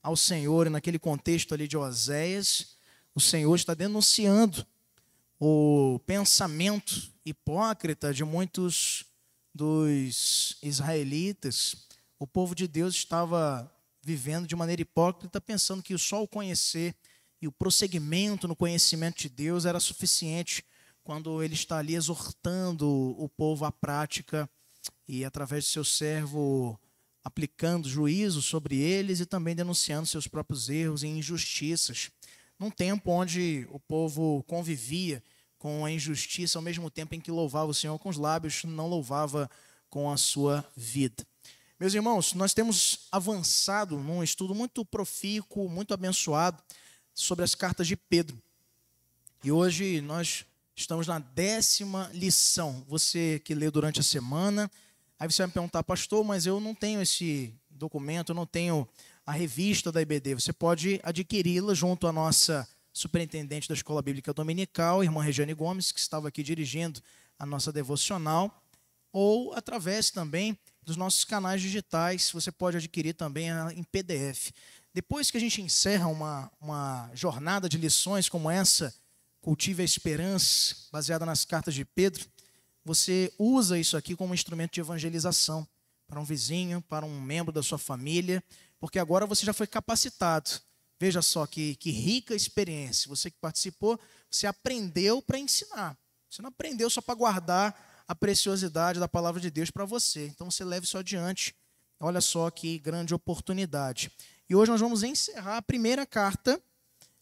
ao Senhor, e naquele contexto ali de Oséias, o Senhor está denunciando o pensamento hipócrita de muitos dos israelitas. O povo de Deus estava vivendo de maneira hipócrita, pensando que só o conhecer e o prosseguimento no conhecimento de Deus era suficiente, quando ele está ali exortando o povo à prática e, através de seu servo, aplicando juízo sobre eles e também denunciando seus próprios erros e injustiças. Num tempo onde o povo convivia com a injustiça, ao mesmo tempo em que louvava o Senhor com os lábios, não louvava com a sua vida. Meus irmãos, nós temos avançado num estudo muito profícuo, muito abençoado, sobre as cartas de Pedro. E hoje nós estamos na 10ª lição. Você que leu durante a semana, aí você vai me perguntar, pastor, mas eu não tenho esse documento, eu não tenho a revista da IBD. Você pode adquiri-la junto à nossa superintendente da Escola Bíblica Dominical, irmã Regiane Gomes, que estava aqui dirigindo a nossa devocional, ou através também dos nossos canais digitais. Você pode adquirir também em PDF. Depois que a gente encerra uma jornada de lições como essa, Cultive a Esperança, baseada nas cartas de Pedro, você usa isso aqui como instrumento de evangelização para um vizinho, para um membro da sua família, porque agora você já foi capacitado. Veja só que rica experiência. Você que participou, você aprendeu para ensinar. Você não aprendeu só para guardar a preciosidade da palavra de Deus para você. Então você leve isso adiante. Olha só que grande oportunidade. E hoje nós vamos encerrar a primeira carta.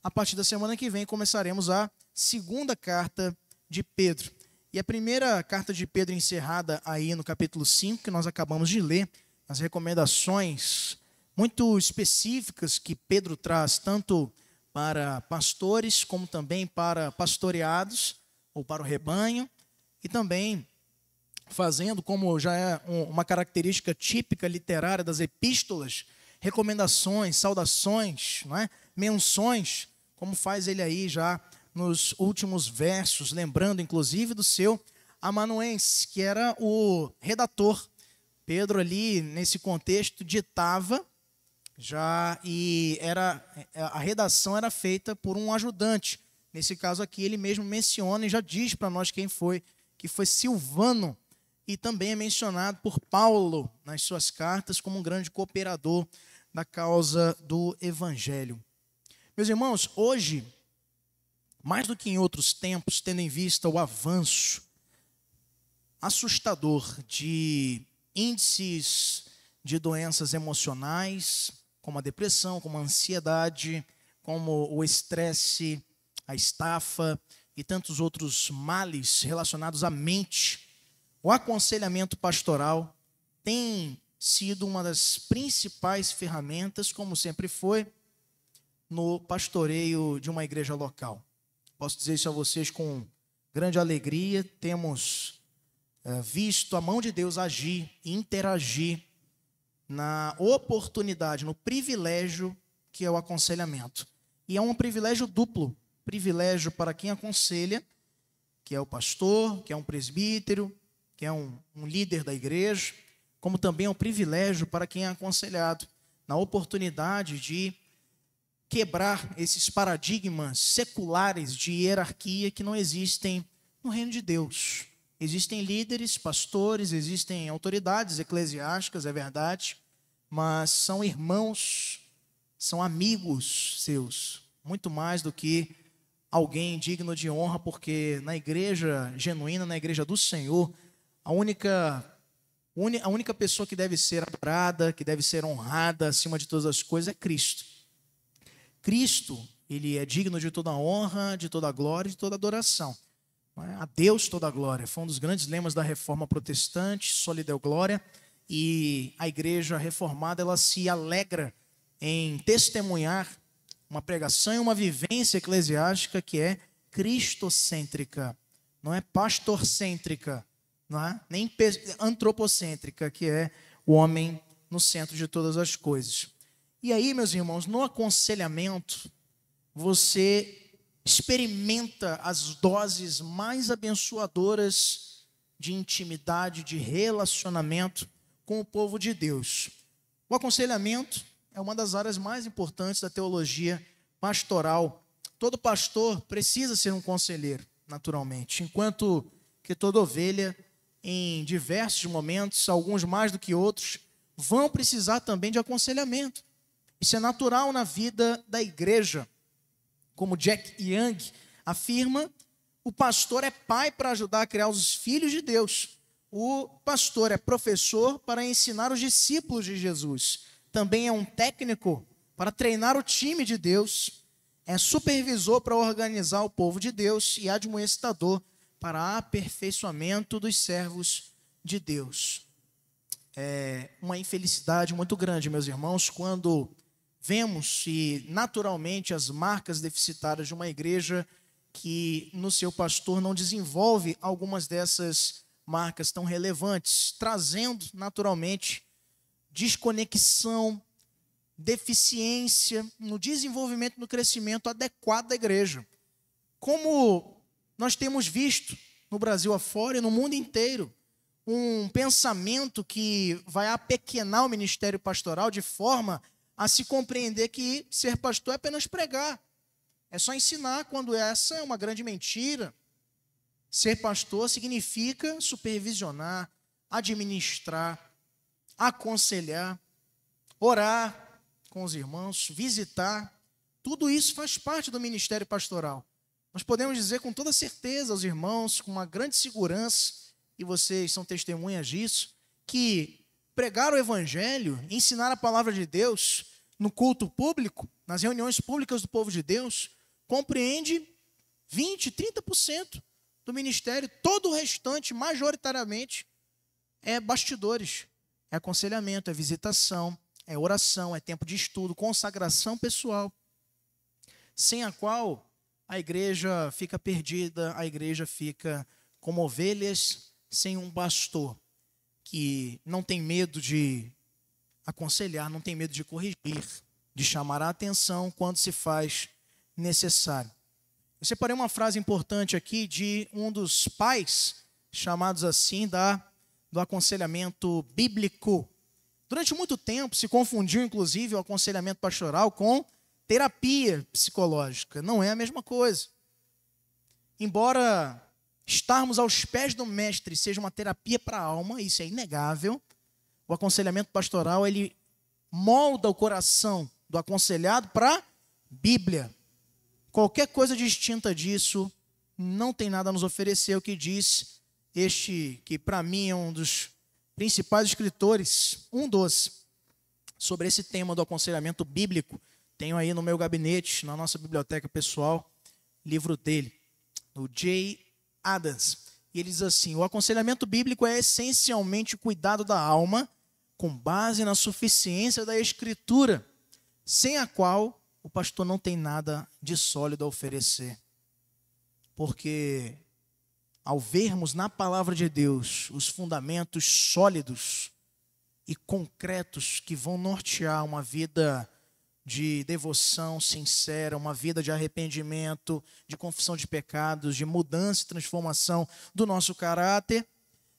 A partir da semana que vem começaremos a segunda carta de Pedro. E a primeira carta de Pedro encerrada aí no capítulo 5, que nós acabamos de ler, as recomendações muito específicas que Pedro traz, tanto para pastores como também para pastoreados, ou para o rebanho, e também fazendo, como já é uma característica típica literária das epístolas, recomendações, saudações, não é? Menções, como faz ele aí já nos últimos versos, lembrando inclusive do seu amanuense, que era o redator. Pedro ali, nesse contexto, ditava já, e a redação era feita por um ajudante. Nesse caso aqui, ele mesmo menciona e já diz para nós quem foi, que foi Silvano, e também é mencionado por Paulo nas suas cartas como um grande cooperador da causa do Evangelho. Meus irmãos, hoje, mais do que em outros tempos, tendo em vista o avanço assustador de índices de doenças emocionais, como a depressão, como a ansiedade, como o estresse, a estafa e tantos outros males relacionados à mente, o aconselhamento pastoral tem sido uma das principais ferramentas, como sempre foi, no pastoreio de uma igreja local. Posso dizer isso a vocês com grande alegria. Temos visto a mão de Deus agir e interagir na oportunidade, no privilégio que é o aconselhamento. E é um privilégio duplo. Privilégio para quem aconselha, que é o pastor, que é um presbítero, que é um líder da igreja, como também é um privilégio para quem é aconselhado, na oportunidade de quebrar esses paradigmas seculares de hierarquia que não existem no reino de Deus. Existem líderes, pastores, existem autoridades eclesiásticas, é verdade, mas são irmãos, são amigos seus, muito mais do que alguém digno de honra, porque na igreja genuína, na igreja do Senhor, a única pessoa que deve ser adorada, que deve ser honrada acima de todas as coisas é Cristo. Cristo, ele é digno de toda honra, de toda glória e de toda adoração. A Deus toda a glória. Foi um dos grandes lemas da Reforma Protestante, Soli Deo Glória, e a igreja reformada, ela se alegra em testemunhar uma pregação e uma vivência eclesiástica que é cristocêntrica, não é pastorcêntrica, não é? Nem antropocêntrica, que é o homem no centro de todas as coisas. E aí, meus irmãos, no aconselhamento, você experimenta as doses mais abençoadoras de intimidade, de relacionamento com o povo de Deus. O aconselhamento é uma das áreas mais importantes da teologia pastoral. Todo pastor precisa ser um conselheiro, naturalmente, enquanto que toda ovelha, em diversos momentos, alguns mais do que outros, vão precisar também de aconselhamento. Isso é natural na vida da igreja. Como Jack Young afirma, o pastor é pai para ajudar a criar os filhos de Deus. O pastor é professor para ensinar os discípulos de Jesus. Também é um técnico para treinar o time de Deus. É supervisor para organizar o povo de Deus e admoestador para aperfeiçoamento dos servos de Deus. É uma infelicidade muito grande, meus irmãos, quando vemos e naturalmente as marcas deficitárias de uma igreja que no seu pastor não desenvolve algumas dessas marcas tão relevantes, trazendo naturalmente desconexão, deficiência no desenvolvimento, no crescimento adequado da igreja. Como nós temos visto no Brasil afora e no mundo inteiro, um pensamento que vai apequenar o ministério pastoral de forma a se compreender que ser pastor é apenas pregar. É só ensinar, quando essa é uma grande mentira. Ser pastor significa supervisionar, administrar, aconselhar, orar com os irmãos, visitar. Tudo isso faz parte do ministério pastoral. Nós podemos dizer com toda certeza aos irmãos, com uma grande segurança, e vocês são testemunhas disso, que pregar o evangelho, ensinar a palavra de Deus no culto público, nas reuniões públicas do povo de Deus, compreende 20%, 30% do ministério. Todo o restante, majoritariamente, é bastidores, é aconselhamento, é visitação, é oração, é tempo de estudo, consagração pessoal, sem a qual a igreja fica perdida, a igreja fica como ovelhas sem um pastor, que não tem medo de aconselhar, não tem medo de corrigir, de chamar a atenção quando se faz necessário. Eu separei uma frase importante aqui de um dos pais, chamados assim, do aconselhamento bíblico. Durante muito tempo se confundiu, inclusive, o aconselhamento pastoral com terapia psicológica. Não é a mesma coisa. Embora estarmos aos pés do mestre seja uma terapia para a alma, isso é inegável, o aconselhamento pastoral, ele molda o coração do aconselhado para a Bíblia. Qualquer coisa distinta disso não tem nada a nos oferecer. O que diz este, que para mim é um dos principais escritores, sobre esse tema do aconselhamento bíblico. Tenho aí no meu gabinete, na nossa biblioteca pessoal, livro dele, do J. Adams. E ele diz assim: o aconselhamento bíblico é essencialmente o cuidado da alma com base na suficiência da Escritura, sem a qual o pastor não tem nada de sólido a oferecer. Porque ao vermos na palavra de Deus os fundamentos sólidos e concretos que vão nortear uma vida de devoção sincera, uma vida de arrependimento, de confissão de pecados, de mudança e transformação do nosso caráter,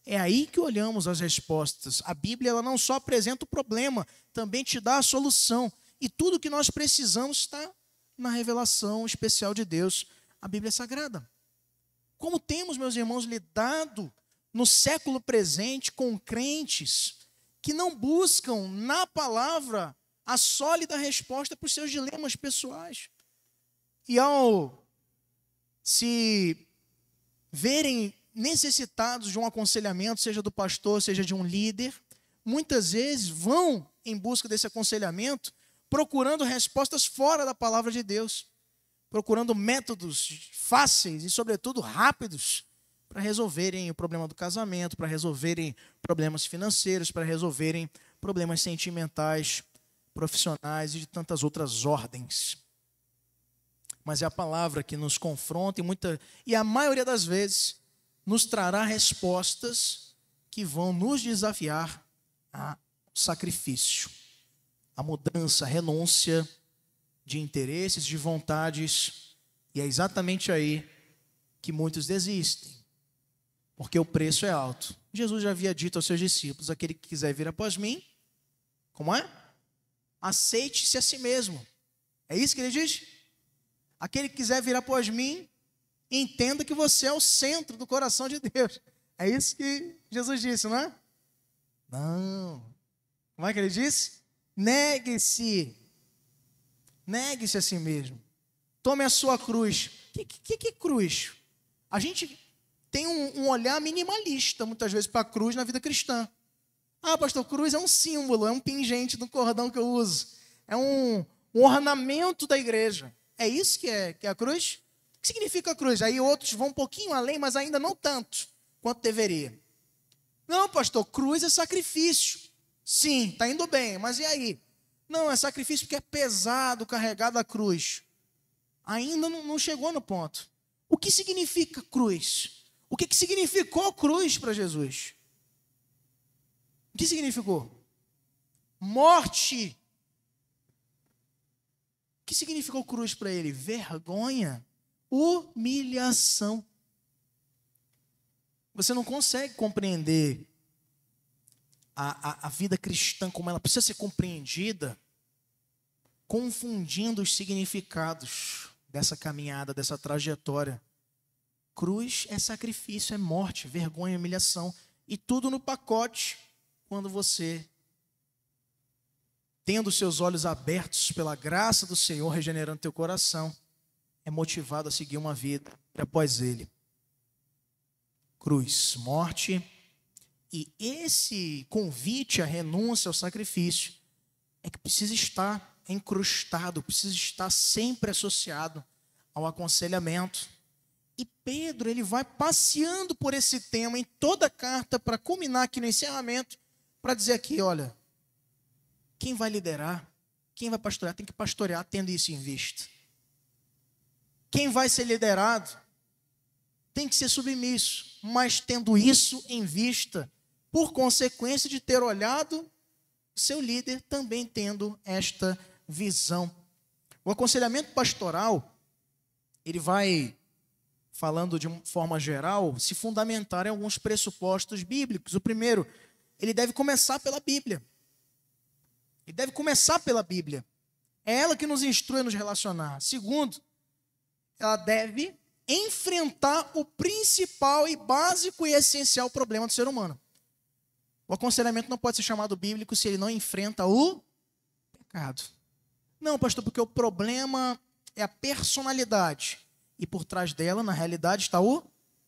é aí que olhamos as respostas. A Bíblia, ela não só apresenta o problema, também te dá a solução. E tudo que nós precisamos está na revelação especial de Deus, a Bíblia Sagrada. Como temos, meus irmãos, lidado no século presente com crentes que não buscam na palavra a sólida resposta para os seus dilemas pessoais. E ao se verem necessitados de um aconselhamento, seja do pastor, seja de um líder, muitas vezes vão em busca desse aconselhamento, procurando respostas fora da palavra de Deus, procurando métodos fáceis e, sobretudo, rápidos para resolverem o problema do casamento, para resolverem problemas financeiros, para resolverem problemas sentimentais, profissionais e de tantas outras ordens. Mas é a palavra que nos confronta e a maioria das vezes nos trará respostas que vão nos desafiar a sacrifício, a mudança, a renúncia de interesses, de vontades. E é exatamente aí que muitos desistem, porque o preço é alto. Jesus já havia dito aos seus discípulos: aquele que quiser vir após mim, como é? aceite-se a si mesmo. É isso que ele diz? Aquele que quiser vir após mim, entenda que você é o centro do coração de Deus. É isso que Jesus disse, não é? Não. Como é que ele disse? Negue-se. Negue-se a si mesmo. Tome a sua cruz. O que é cruz? A gente tem um olhar minimalista, muitas vezes, para a cruz na vida cristã. Ah, pastor, cruz é um símbolo, é um pingente do cordão que eu uso. É um ornamento da igreja. É isso que é a cruz? O que significa a cruz? Aí outros vão um pouquinho além, mas ainda não tanto quanto deveria. Não, pastor, cruz é sacrifício. Sim, está indo bem, mas e aí? Não, é sacrifício porque é pesado carregar a cruz. Ainda não chegou no ponto. O que significa cruz? O que significou cruz para Jesus? O que significou? Morte. O que significou cruz para ele? Vergonha, humilhação. Você não consegue compreender a vida cristã como ela precisa ser compreendida, confundindo os significados dessa caminhada, dessa trajetória. Cruz é sacrifício, é morte, vergonha, humilhação. E tudo no pacote quando você, tendo seus olhos abertos pela graça do Senhor, regenerando teu coração, é motivado a seguir uma vida após Ele. Cruz, morte. E esse convite à renúncia ao sacrifício é que precisa estar encrustado, precisa estar sempre associado ao aconselhamento. E Pedro, ele vai passeando por esse tema em toda a carta para culminar aqui no encerramento, para dizer aqui, olha, quem vai liderar, quem vai pastorear, tem que pastorear tendo isso em vista. Quem vai ser liderado tem que ser submisso, mas tendo isso em vista, por consequência de ter olhado seu líder também tendo esta visão. O aconselhamento pastoral, ele vai, falando de forma geral, se fundamentar em alguns pressupostos bíblicos. O primeiro, ele deve começar pela Bíblia. Ele deve começar pela Bíblia. É ela que nos instrui a nos relacionar. Segundo, ela deve enfrentar o principal e básico e essencial problema do ser humano. O aconselhamento não pode ser chamado bíblico se ele não enfrenta o pecado. Não, pastor, porque o problema é a personalidade. E por trás dela, na realidade, está o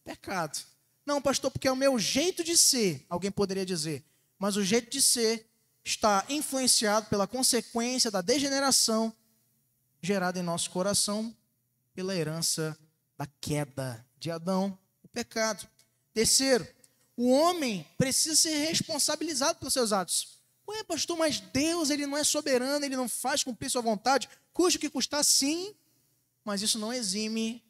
pecado. Não, pastor, porque é o meu jeito de ser, alguém poderia dizer. Mas o jeito de ser está influenciado pela consequência da degeneração gerada em nosso coração pela herança da queda de Adão, o pecado. Terceiro, o homem precisa ser responsabilizado pelos seus atos. Ué, pastor, mas Deus, ele não é soberano, ele não faz cumprir sua vontade, custe o que custar, sim, mas isso não exime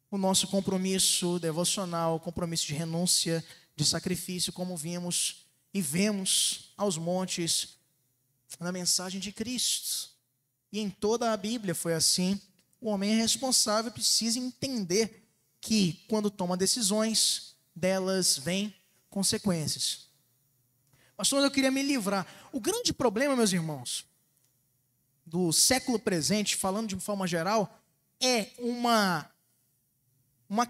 o nosso compromisso devocional, compromisso de renúncia, de sacrifício, como vimos e vemos aos montes na mensagem de Cristo. E em toda a Bíblia foi assim. O homem é responsável, precisa entender que quando toma decisões, delas vêm consequências. Pastor, eu queria me livrar. O grande problema, meus irmãos, do século presente, falando de forma geral, é uma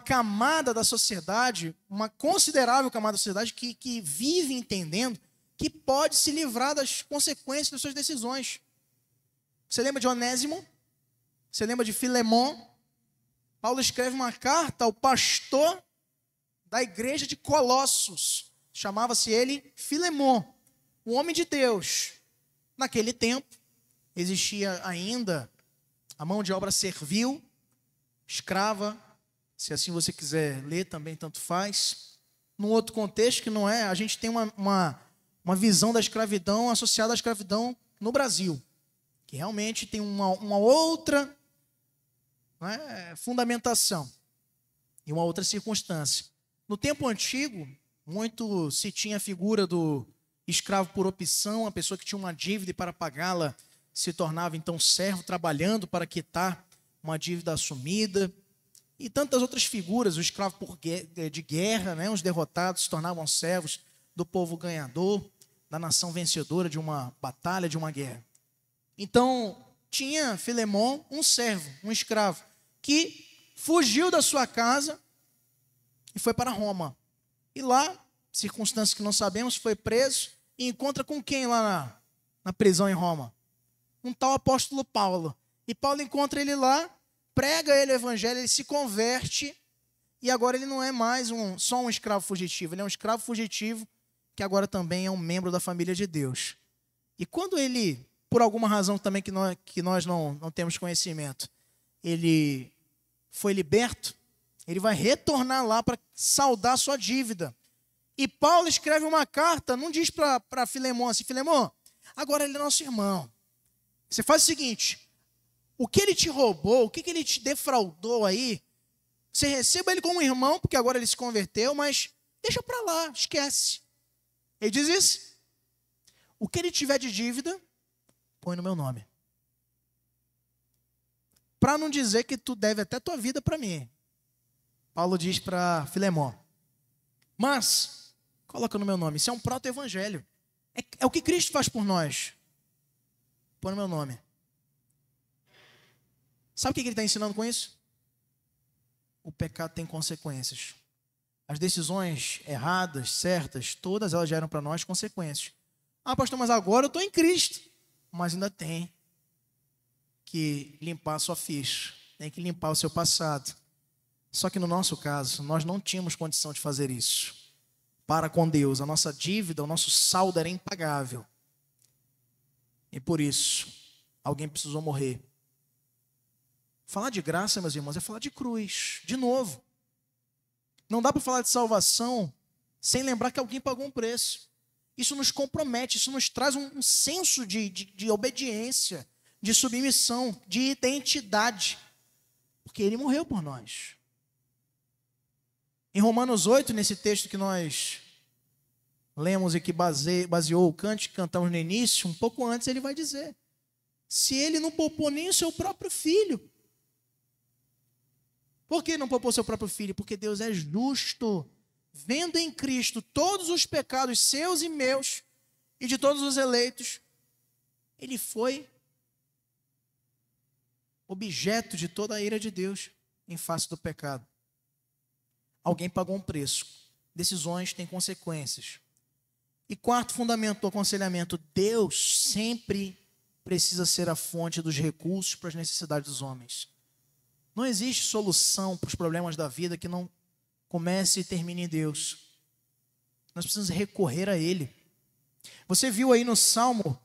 camada da sociedade, uma considerável camada da sociedade que vive entendendo que pode se livrar das consequências das suas decisões. Você lembra de Onésimo? Você lembra de Filemon? Paulo escreve uma carta ao pastor da igreja de Colossos. Chamava-se ele Filemon, o homem de Deus. Naquele tempo, existia ainda a mão de obra servil, escrava, se assim você quiser ler também, tanto faz. Num outro contexto que não é, a gente tem uma visão da escravidão associada à escravidão no Brasil, que realmente tem uma outra fundamentação e uma outra circunstância. No tempo antigo, muito se tinha a figura do escravo por opção, a pessoa que tinha uma dívida e para pagá-la se tornava então servo, trabalhando para quitar uma dívida assumida. E tantas outras figuras, o escravo de guerra, os derrotados se tornavam servos do povo ganhador, da nação vencedora de uma batalha, de uma guerra. Então, tinha Filemon um servo, um escravo, que fugiu da sua casa e foi para Roma. E lá, circunstâncias que não sabemos, foi preso e encontra com quem lá na prisão em Roma? Um tal apóstolo Paulo. E Paulo encontra ele lá, prega ele o evangelho, ele se converte, e agora ele não é mais só um escravo fugitivo, ele é um escravo fugitivo que agora também é um membro da família de Deus. E quando ele, por alguma razão também que nós não temos conhecimento, ele foi liberto, ele vai retornar lá para saldar a sua dívida. E Paulo escreve uma carta, não diz para Filemon assim, Filemon, agora ele é nosso irmão. Você faz o seguinte, o que ele te roubou, o que ele te defraudou aí, você receba ele como irmão, porque agora ele se converteu, mas deixa para lá, esquece. Ele diz isso. O que ele tiver de dívida, põe no meu nome. Para não dizer que tu deve até tua vida para mim. Paulo diz para Filemon. Mas, coloca no meu nome. Isso é um proto-evangelho. É o que Cristo faz por nós. Põe no meu nome. Sabe o que ele está ensinando com isso? O pecado tem consequências. As decisões erradas, certas, todas elas geram para nós consequências. Ah, pastor, mas agora eu estou em Cristo. Mas ainda tem que limpar a sua ficha. Tem que limpar o seu passado. Só que no nosso caso, nós não tínhamos condição de fazer isso. Para com Deus, a nossa dívida, o nosso saldo era impagável. E por isso, alguém precisou morrer. Falar de graça, meus irmãos, é falar de cruz. De novo. Não dá para falar de salvação sem lembrar que alguém pagou um preço. Isso nos compromete, isso nos traz um senso de obediência, de submissão, de identidade. Porque ele morreu por nós. Em Romanos 8, nesse texto que nós lemos e que baseou o cântico que cantamos no início, um pouco antes ele vai dizer, se ele não poupou nem o seu próprio filho. Por que não poupou seu próprio filho? Porque Deus é justo, vendo em Cristo todos os pecados seus e meus, e de todos os eleitos, ele foi objeto de toda a ira de Deus em face do pecado. Alguém pagou um preço. Decisões têm consequências. E quarto fundamento do aconselhamento, Deus sempre precisa ser a fonte dos recursos para as necessidades dos homens. Não existe solução para os problemas da vida que não comece e termine em Deus. Nós precisamos recorrer a Ele. Você viu aí no Salmo,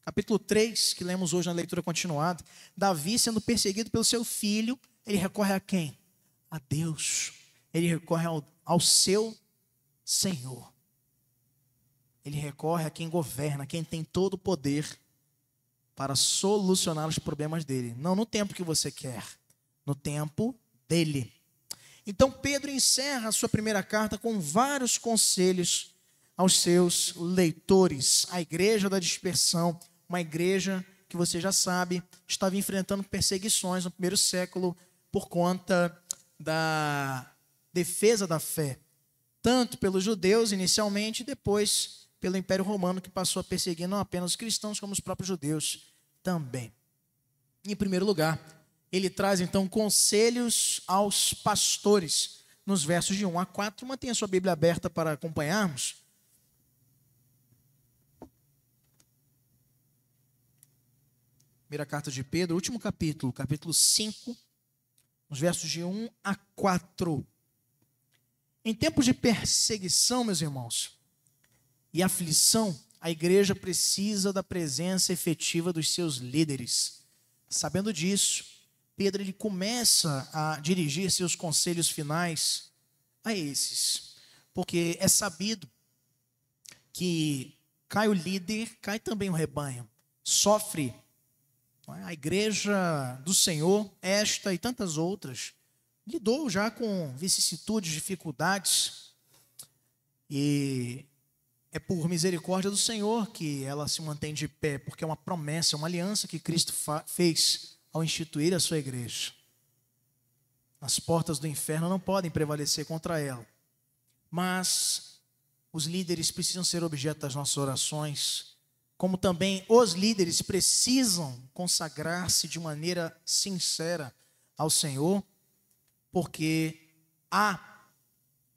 capítulo 3, que lemos hoje na leitura continuada, Davi sendo perseguido pelo seu filho, ele recorre a quem? A Deus. Ele recorre ao seu Senhor. Ele recorre a quem governa, a quem tem todo o poder para solucionar os problemas dele. Não no tempo que você quer, no tempo dele. Então Pedro encerra a sua primeira carta com vários conselhos aos seus leitores. A igreja da dispersão, uma igreja que você já sabe, estava enfrentando perseguições no primeiro século por conta da defesa da fé. Tanto pelos judeus inicialmente, e depois pelo Império Romano, que passou a perseguir não apenas os cristãos, como os próprios judeus também. Em primeiro lugar, ele traz então conselhos aos pastores, nos versos de 1 a 4. Mantenha sua Bíblia aberta para acompanharmos. Primeira carta de Pedro, último capítulo, capítulo 5, nos versos de 1 a 4. Em tempos de perseguição, meus irmãos, e aflição, a igreja precisa da presença efetiva dos seus líderes. Sabendo disso, Pedro ele começa a dirigir seus conselhos finais a esses, porque é sabido que cai o líder, cai também o rebanho, sofre a igreja do Senhor, esta e tantas outras, lidou já com vicissitudes, dificuldades, e é por misericórdia do Senhor que ela se mantém de pé, porque é uma promessa, uma aliança que Cristo fez ao instituir a sua igreja. As portas do inferno não podem prevalecer contra ela, mas os líderes precisam ser objeto das nossas orações, como também os líderes precisam consagrar-se de maneira sincera ao Senhor, porque há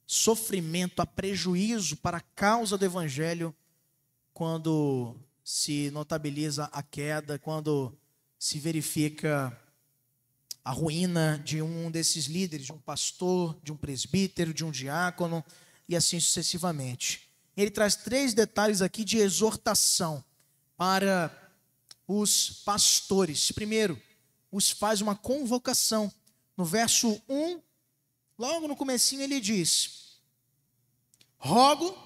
sofrimento, há prejuízo para a causa do Evangelho quando se notabiliza a queda, quando se verifica a ruína de um desses líderes, de um pastor, de um presbítero, de um diácono, e assim sucessivamente. Ele traz 3 detalhes aqui de exortação para os pastores. Primeiro, os faz uma convocação. No verso 1, logo no comecinho ele diz: rogo,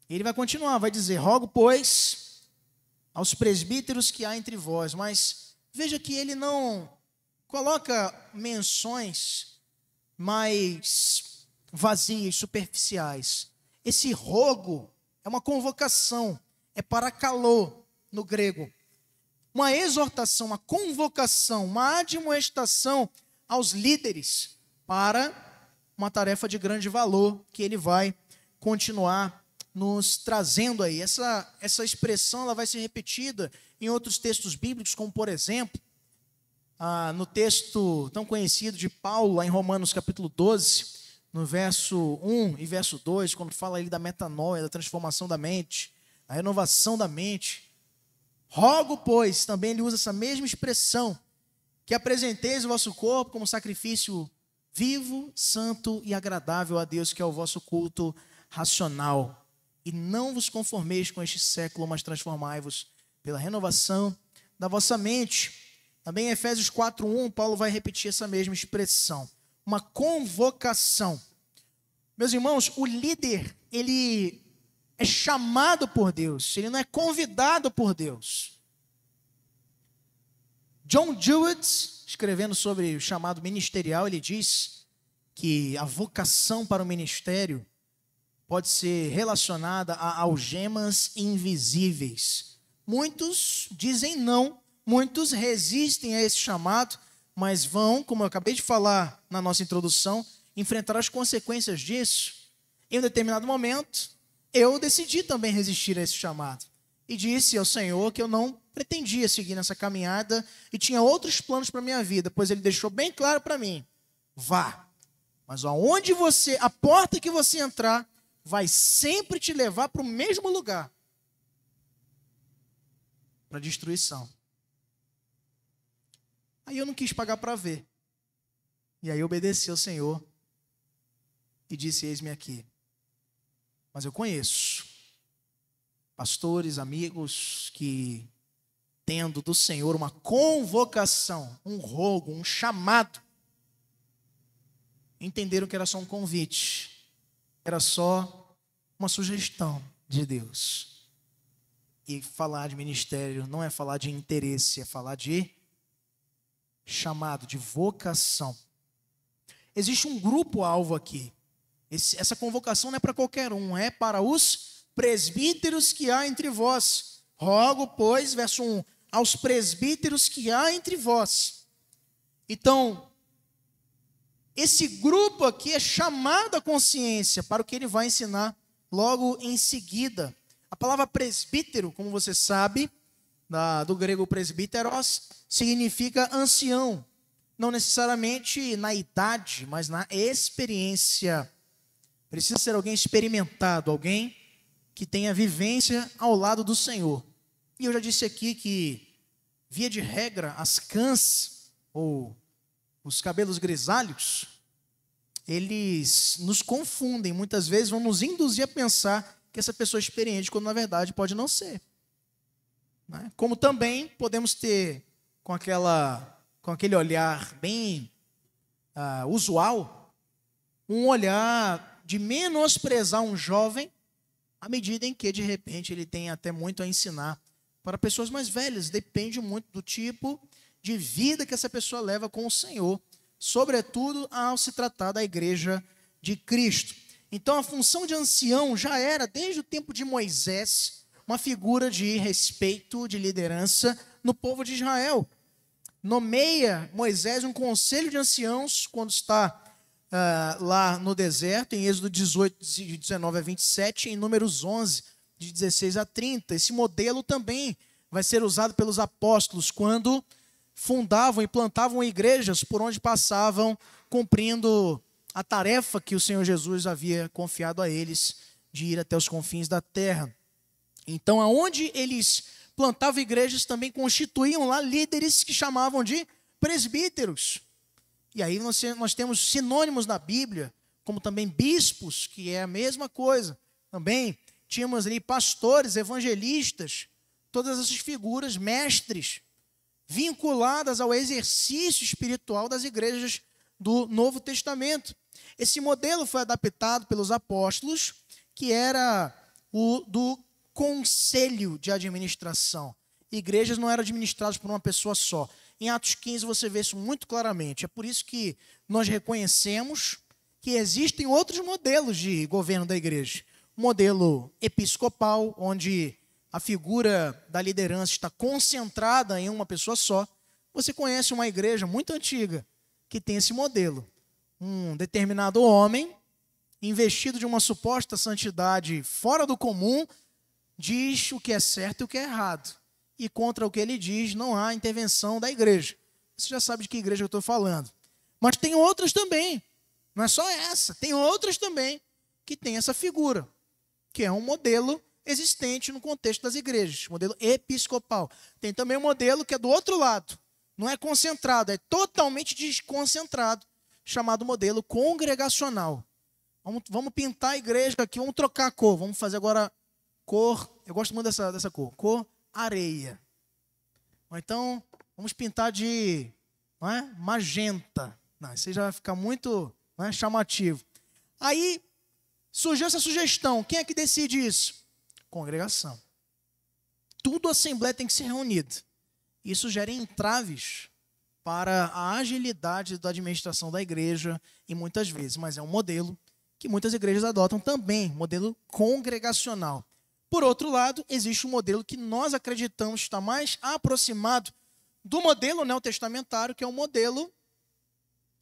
ele vai continuar, vai dizer: rogo, pois, aos presbíteros que há entre vós. Mas veja que ele não coloca menções mais vazias, superficiais. Esse rogo é uma convocação, é parakalô no grego. Uma exortação, uma convocação, uma admoestação aos líderes para uma tarefa de grande valor que ele vai continuar nos trazendo aí. Essa expressão ela vai ser repetida em outros textos bíblicos, como por exemplo, no texto tão conhecido de Paulo, lá em Romanos capítulo 12, no verso 1 e verso 2, quando fala ali da metanoia, da transformação da mente, a renovação da mente. Rogo, pois, também ele usa essa mesma expressão, que apresenteis o vosso corpo como sacrifício vivo, santo e agradável a Deus, que é o vosso culto racional. E não vos conformeis com este século, mas transformai-vos pela renovação da vossa mente. Também em Efésios 4:1, Paulo vai repetir essa mesma expressão. Uma convocação. Meus irmãos, o líder, ele é chamado por Deus, ele não é convidado por Deus. John Jewett, escrevendo sobre o chamado ministerial, ele diz que a vocação para o ministério pode ser relacionada a algemas invisíveis. Muitos dizem não, muitos resistem a esse chamado, mas vão, como eu acabei de falar na nossa introdução, enfrentar as consequências disso. Em um determinado momento, eu decidi também resistir a esse chamado. E disse ao Senhor que eu não pretendia seguir nessa caminhada e tinha outros planos para a minha vida, pois Ele deixou bem claro para mim: vá, mas aonde você, a porta que você entrar, vai sempre te levar para o mesmo lugar, para destruição. Aí eu não quis pagar para ver. E aí eu obedeci ao Senhor e disse: eis-me aqui. Mas eu conheço pastores, amigos que, tendo do Senhor uma convocação, um rogo, um chamado, entenderam que era só um convite, era só uma sugestão de Deus. E falar de ministério não é falar de interesse, é falar de chamado, de vocação. Existe um grupo-alvo aqui. Essa convocação não é para qualquer um, é para os presbíteros que há entre vós. Rogo, pois, verso 1, aos presbíteros que há entre vós. Então, esse grupo aqui é chamado à consciência para o que ele vai ensinar logo em seguida. A palavra presbítero, como você sabe, do grego presbíteros, significa ancião. Não necessariamente na idade, mas na experiência. Precisa ser alguém experimentado, alguém que tenha vivência ao lado do Senhor. E eu já disse aqui que, via de regra, as cãs, ou os cabelos grisalhos, eles nos confundem. Muitas vezes vão nos induzir a pensar que essa pessoa é experiente, quando na verdade pode não ser. Como também podemos ter, com aquele olhar bem usual, um olhar de menosprezar um jovem, à medida em que, de repente, ele tem até muito a ensinar para pessoas mais velhas. Depende muito do tipo de vida que essa pessoa leva com o Senhor, sobretudo ao se tratar da igreja de Cristo. Então, a função de ancião já era, desde o tempo de Moisés, uma figura de respeito, de liderança no povo de Israel. Nomeia Moisés um conselho de anciãos quando está lá no deserto, em Êxodo 18, de 19 a 27, em Números 11, de 16 a 30. Esse modelo também vai ser usado pelos apóstolos quando fundavam e plantavam igrejas por onde passavam, cumprindo a tarefa que o Senhor Jesus havia confiado a eles de ir até os confins da terra. Então, aonde eles plantavam igrejas, também constituíam lá líderes que chamavam de presbíteros. E aí nós temos sinônimos na Bíblia, como também bispos, que é a mesma coisa. Também tínhamos ali pastores, evangelistas, todas essas figuras, mestres, vinculadas ao exercício espiritual das igrejas do Novo Testamento. Esse modelo foi adaptado pelos apóstolos, que era o do conselho de administração. Igrejas não eram administradas por uma pessoa só. Em Atos 15 você vê isso muito claramente. É por isso que nós reconhecemos que existem outros modelos de governo da igreja. O modelo episcopal, onde a figura da liderança está concentrada em uma pessoa só. Você conhece uma igreja muito antiga que tem esse modelo. Um determinado homem, investido de uma suposta santidade fora do comum, diz o que é certo e o que é errado. E contra o que ele diz, não há intervenção da igreja. Você já sabe de que igreja eu estou falando. Mas tem outras também. Não é só essa. Tem outras também que tem essa figura, que é um modelo existente no contexto das igrejas. Modelo episcopal. Tem também um modelo que é do outro lado. Não é concentrado, é totalmente desconcentrado, chamado modelo congregacional. Vamos pintar a igreja aqui, vamos trocar a cor. Vamos fazer agora cor, eu gosto muito dessa cor, cor areia. Ou então, vamos pintar de magenta. Não, isso aí já vai ficar muito chamativo. Aí, surgiu essa sugestão. Quem é que decide isso? Congregação. Tudo a assembleia tem que ser reunida. Isso gera entraves para a agilidade da administração da igreja, e muitas vezes, mas é um modelo que muitas igrejas adotam também, modelo congregacional. Por outro lado, existe um modelo que nós acreditamos estar mais aproximado do modelo neotestamentário, que é um modelo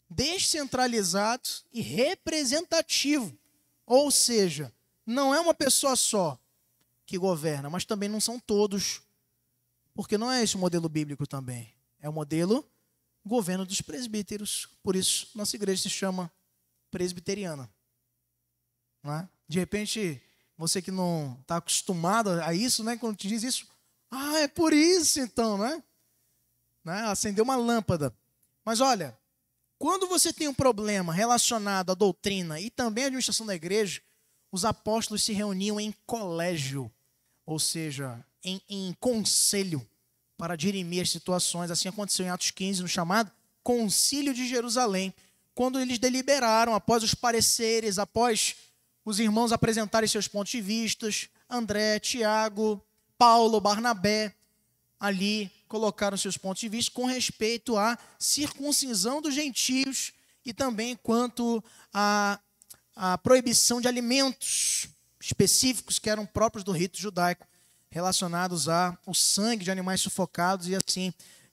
descentralizado e representativo. Ou seja, não é uma pessoa só que governa, mas também não são todos, porque não é esse o modelo bíblico também. É o modelo governo dos presbíteros. Por isso, nossa igreja se chama presbiteriana. Não é? De repente, você que não está acostumado a isso, quando te diz isso, é por isso então, né? Acendeu uma lâmpada. Mas olha, quando você tem um problema relacionado à doutrina e também à administração da igreja, os apóstolos se reuniam em colégio, ou seja, em conselho, para dirimir as situações. Assim aconteceu em Atos 15, no chamado Concílio de Jerusalém, quando eles deliberaram, após os pareceres, após os irmãos apresentarem seus pontos de vista, André, Tiago, Paulo, Barnabé, ali colocaram seus pontos de vista com respeito à circuncisão dos gentios e também quanto à proibição de alimentos específicos que eram próprios do rito judaico, relacionados ao sangue de animais sufocados, e assim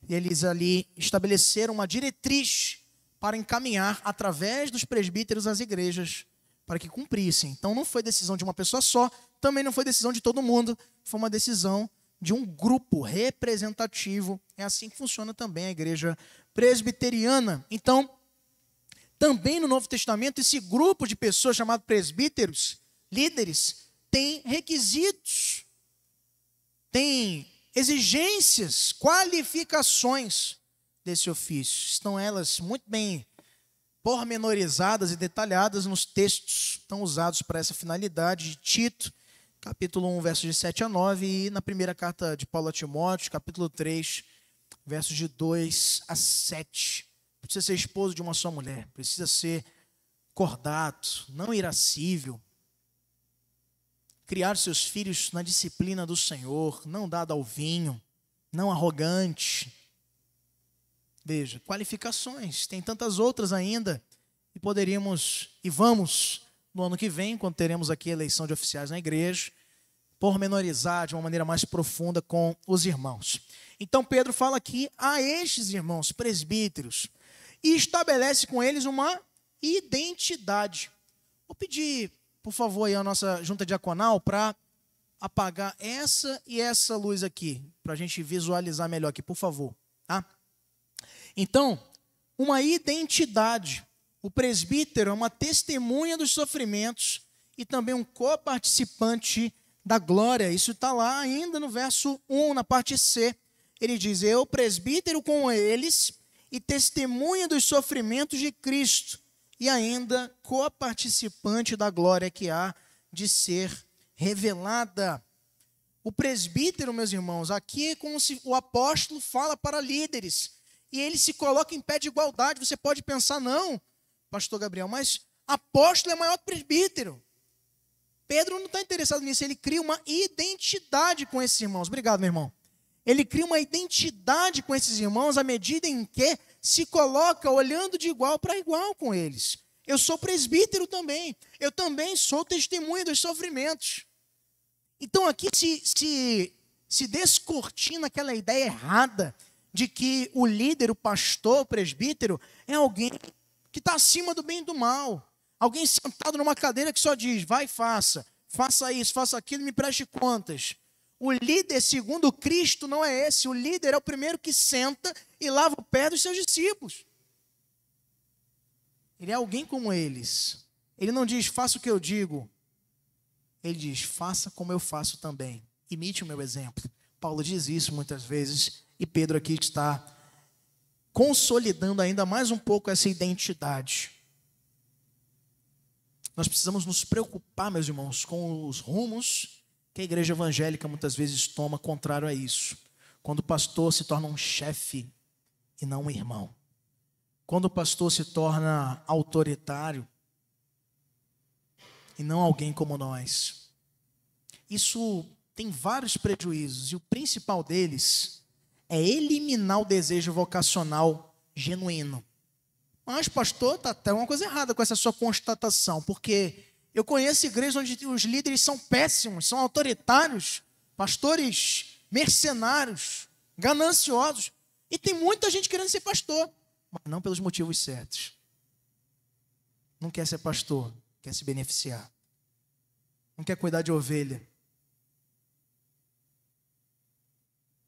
eles ali estabeleceram uma diretriz para encaminhar através dos presbíteros as igrejas para que cumprissem. Então não foi decisão de uma pessoa só, também não foi decisão de todo mundo, foi uma decisão de um grupo representativo. É assim que funciona também a igreja presbiteriana. Então, também no Novo Testamento, esse grupo de pessoas chamado presbíteros, líderes, tem requisitos, tem exigências, qualificações desse ofício. Estão elas muito bem pormenorizadas e detalhadas nos textos tão usados para essa finalidade, de Tito, capítulo 1, versos de 7 a 9, e na primeira carta de Paulo a Timóteo, capítulo 3, versos de 2 a 7. Precisa ser esposo de uma só mulher, precisa ser cordato, não irascível, criar seus filhos na disciplina do Senhor, não dado ao vinho, não arrogante. Veja, qualificações, tem tantas outras ainda, e poderíamos, e vamos, no ano que vem, quando teremos aqui a eleição de oficiais na igreja, pormenorizar de uma maneira mais profunda com os irmãos. Então Pedro fala aqui a estes irmãos presbíteros e estabelece com eles uma identidade. Vou pedir, por favor, aí a nossa junta diaconal para apagar essa e essa luz aqui, para a gente visualizar melhor aqui, por favor. Tá? Então, uma identidade. O presbítero é uma testemunha dos sofrimentos e também um coparticipante da glória. Isso está lá ainda no verso 1, na parte C. Ele diz, eu, presbítero com eles, e testemunha dos sofrimentos de Cristo, e ainda coparticipante da glória que há de ser revelada. O presbítero, meus irmãos, aqui é como se o apóstolo fala para líderes, e ele se coloca em pé de igualdade. Você pode pensar, não, pastor Gabriel, mas apóstolo é maior que presbítero. Pedro não está interessado nisso, ele cria uma identidade com esses irmãos. Obrigado, meu irmão. Ele cria uma identidade com esses irmãos à medida em que se coloca olhando de igual para igual com eles. Eu sou presbítero também. Eu também sou testemunha dos sofrimentos. Então aqui se descortina aquela ideia errada de que o líder, o pastor, o presbítero, é alguém que está acima do bem e do mal. Alguém sentado numa cadeira que só diz, vai e faça isso, faça aquilo, me preste contas. O líder, segundo Cristo, não é esse. O líder é o primeiro que senta e lava o pé dos seus discípulos. Ele é alguém como eles. Ele não diz, faça o que eu digo. Ele diz, faça como eu faço também. Imite o meu exemplo. Paulo diz isso muitas vezes. E Pedro aqui está consolidando ainda mais um pouco essa identidade. Nós precisamos nos preocupar, meus irmãos, com os rumos que a igreja evangélica muitas vezes toma contrário a isso. Quando o pastor se torna um chefe e não um irmão. Quando o pastor se torna autoritário e não alguém como nós. Isso tem vários prejuízos e o principal deles é eliminar o desejo vocacional genuíno. Mas, pastor, está até uma coisa errada com essa sua constatação, porque eu conheço igrejas onde os líderes são péssimos, são autoritários, pastores mercenários, gananciosos, e tem muita gente querendo ser pastor, mas não pelos motivos certos. Não quer ser pastor, quer se beneficiar. Não quer cuidar de ovelha.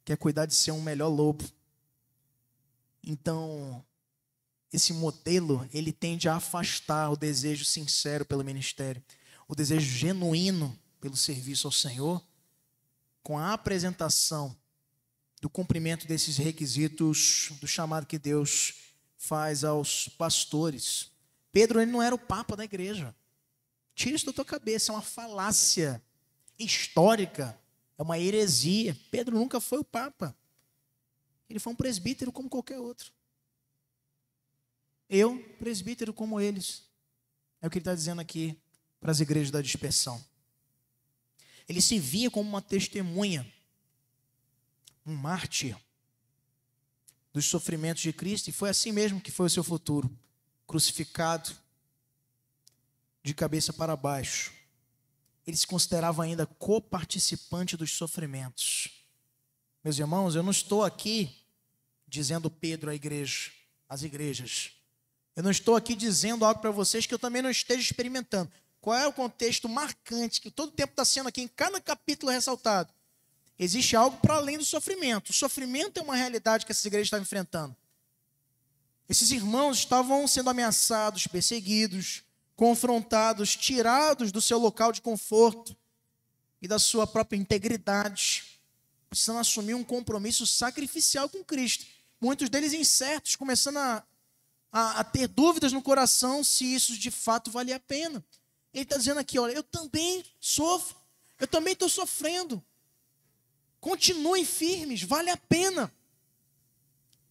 Quer cuidar de ser um melhor lobo. Então, esse modelo, ele tende a afastar o desejo sincero pelo ministério, o desejo genuíno pelo serviço ao Senhor, com a apresentação do cumprimento desses requisitos do chamado que Deus faz aos pastores. Pedro, ele não era o papa da igreja. Tira isso da tua cabeça, é uma falácia histórica, é uma heresia. Pedro nunca foi o papa. Ele foi um presbítero como qualquer outro. Eu, presbítero como eles. É o que ele está dizendo aqui para as igrejas da dispersão. Ele se via como uma testemunha, um mártir dos sofrimentos de Cristo, e foi assim mesmo que foi o seu futuro, crucificado, de cabeça para baixo. Ele se considerava ainda coparticipante dos sofrimentos. Meus irmãos, eu não estou aqui dizendo Pedro à igreja, às igrejas. Eu não estou aqui dizendo algo para vocês que eu também não esteja experimentando. Qual é o contexto marcante que todo tempo está sendo aqui em cada capítulo ressaltado? Existe algo para além do sofrimento. O sofrimento é uma realidade que essa igreja estava enfrentando. Esses irmãos estavam sendo ameaçados, perseguidos, confrontados, tirados do seu local de conforto e da sua própria integridade, precisando assumir um compromisso sacrificial com Cristo. Muitos deles incertos, começando a ter dúvidas no coração se isso de fato valia a pena. Ele está dizendo aqui, olha, eu também sofro, eu também estou sofrendo. Continuem firmes, vale a pena.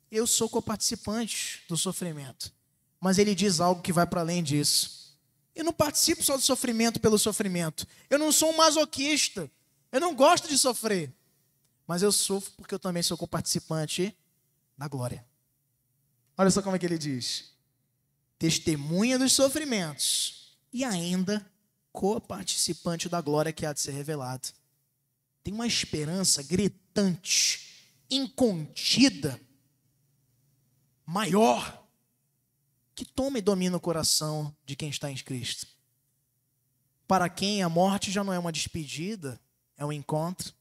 Eu sou coparticipante do sofrimento. Mas ele diz algo que vai para além disso. Eu não participo só do sofrimento pelo sofrimento. Eu não sou um masoquista. Eu não gosto de sofrer. Mas eu sofro porque eu também sou coparticipante da glória. Olha só como é que ele diz. Testemunha dos sofrimentos e ainda coparticipante da glória que há de ser revelada. Tem uma esperança gritante, incontida, maior, que toma e domina o coração de quem está em Cristo. Para quem a morte já não é uma despedida, é um encontro.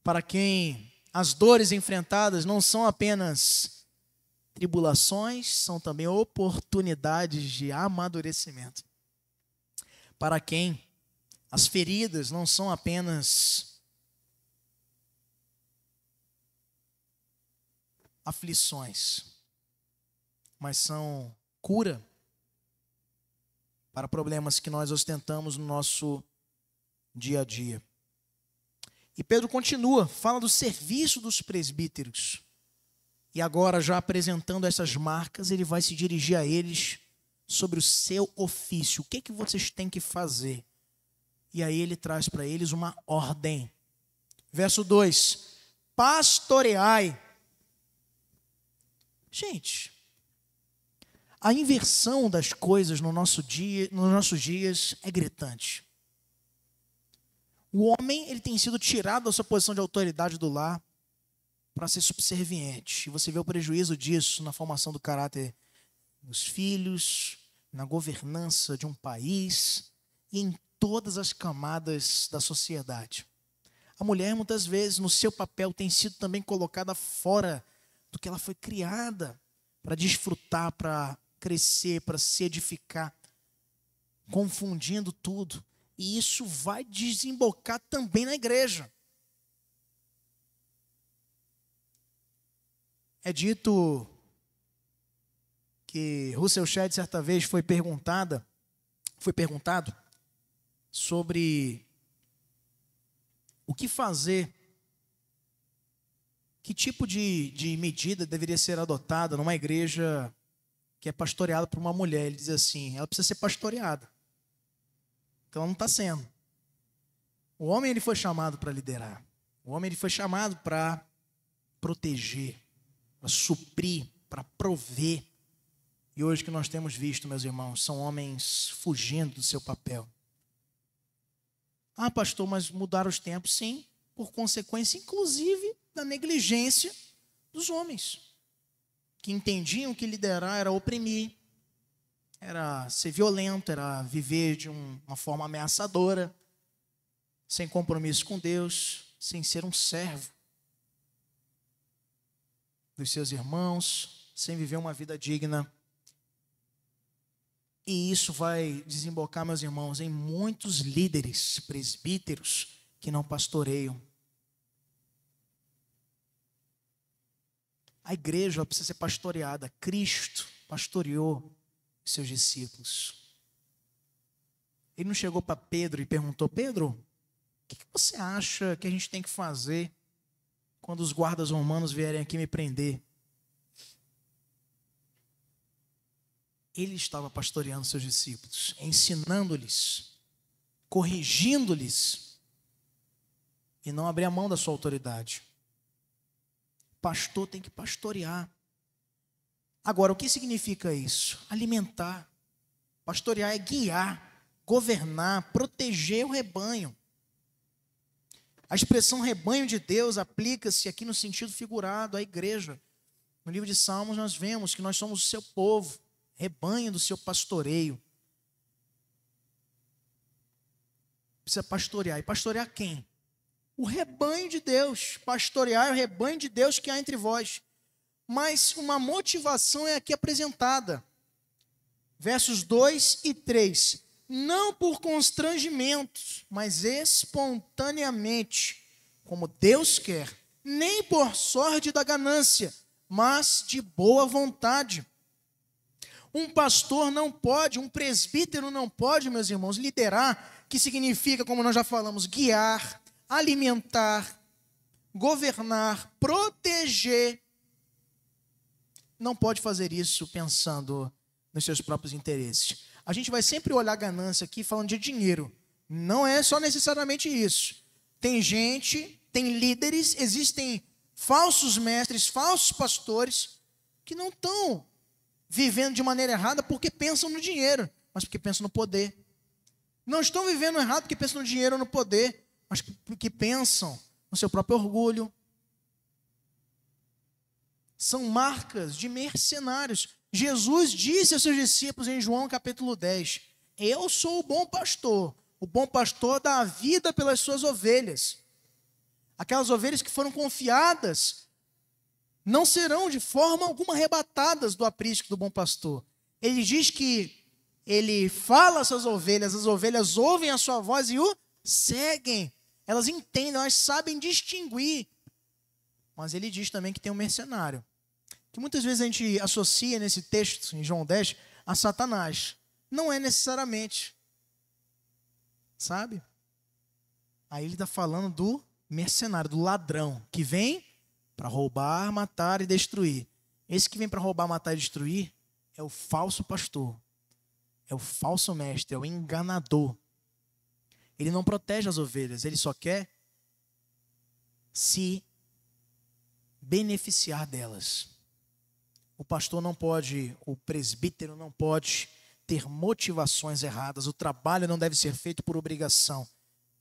Para quem as dores enfrentadas não são apenas tribulações, são também oportunidades de amadurecimento. Para quem as feridas não são apenas aflições, mas são cura para problemas que nós ostentamos no nosso dia a dia. E Pedro continua, fala do serviço dos presbíteros. E agora, já apresentando essas marcas, ele vai se dirigir a eles sobre o seu ofício. O que vocês têm que fazer? E aí ele traz para eles uma ordem. Verso 2: pastoreai. Gente, a inversão das coisas no nosso dia, nos nossos dias é gritante. O homem, ele tem sido tirado da sua posição de autoridade do lar para ser subserviente. E você vê o prejuízo disso na formação do caráter dos filhos, na governança de um país e em todas as camadas da sociedade. A mulher, muitas vezes, no seu papel, tem sido também colocada fora do que ela foi criada para desfrutar, para crescer, para se edificar, confundindo tudo. E isso vai desembocar também na igreja. É dito que Russell Shedd, certa vez, foi perguntado sobre o que fazer, que tipo de medida deveria ser adotada numa igreja que é pastoreada por uma mulher. Ele diz assim: ela precisa ser pastoreada. Então ela não está sendo. O homem, ele foi chamado para liderar. O homem, ele foi chamado para proteger, para suprir, para prover. E hoje que nós temos visto, meus irmãos, são homens fugindo do seu papel. Ah, pastor, mas mudaram os tempos? Sim, por consequência, inclusive, da negligência dos homens, que entendiam que liderar era oprimir, era ser violento, era viver de uma forma ameaçadora, sem compromisso com Deus, sem ser um servo dos seus irmãos, sem viver uma vida digna. E isso vai desembocar, meus irmãos, em muitos líderes, presbíteros, que não pastoreiam. A igreja precisa ser pastoreada. Cristo pastoreou seus discípulos. Ele não chegou para Pedro e perguntou: Pedro, o que você acha que a gente tem que fazer quando os guardas romanos vierem aqui me prender? Ele estava pastoreando seus discípulos, ensinando-lhes, corrigindo-lhes, e não abrir a mão da sua autoridade. Pastor tem que pastorear. Agora, o que significa isso? Alimentar. Pastorear é guiar, governar, proteger o rebanho. A expressão rebanho de Deus aplica-se aqui no sentido figurado à igreja. No livro de Salmos nós vemos que nós somos o seu povo, rebanho do seu pastoreio. Precisa pastorear. E pastorear quem? O rebanho de Deus. Pastorear é o rebanho de Deus que há entre vós. Mas uma motivação é aqui apresentada. Versos 2 e 3. Não por constrangimentos, mas espontaneamente, como Deus quer, nem por sorte da ganância, mas de boa vontade. Um pastor não pode, um presbítero não pode, meus irmãos, liderar, que significa, como nós já falamos, guiar, alimentar, governar, proteger. Não pode fazer isso pensando nos seus próprios interesses. A gente vai sempre olhar a ganância aqui falando de dinheiro. Não é só necessariamente isso. Tem gente, tem líderes, existem falsos mestres, falsos pastores, que não estão vivendo de maneira errada porque pensam no dinheiro, mas porque pensam no poder. Não estão vivendo errado porque pensam no dinheiro ou no poder, mas porque pensam no seu próprio orgulho. São marcas de mercenários. Jesus disse aos seus discípulos em João capítulo 10, eu sou o bom pastor, O bom pastor dá a vida pelas suas ovelhas. Aquelas ovelhas que foram confiadas não serão de forma alguma arrebatadas do aprisco do bom pastor. Ele diz que ele fala às suas ovelhas, as ovelhas ouvem a sua voz e o seguem. Elas entendem, elas sabem distinguir. Mas ele diz também que tem um mercenário, que muitas vezes a gente associa nesse texto, em João 10, a Satanás. Não é necessariamente. Sabe? Aí ele está falando do mercenário, do ladrão, que vem para roubar, matar e destruir. Esse que vem para roubar, matar e destruir é o falso pastor. É o falso mestre, é o enganador. Ele não protege as ovelhas, ele só quer se beneficiar delas. O pastor não pode, o presbítero não pode ter motivações erradas. O trabalho não deve ser feito por obrigação,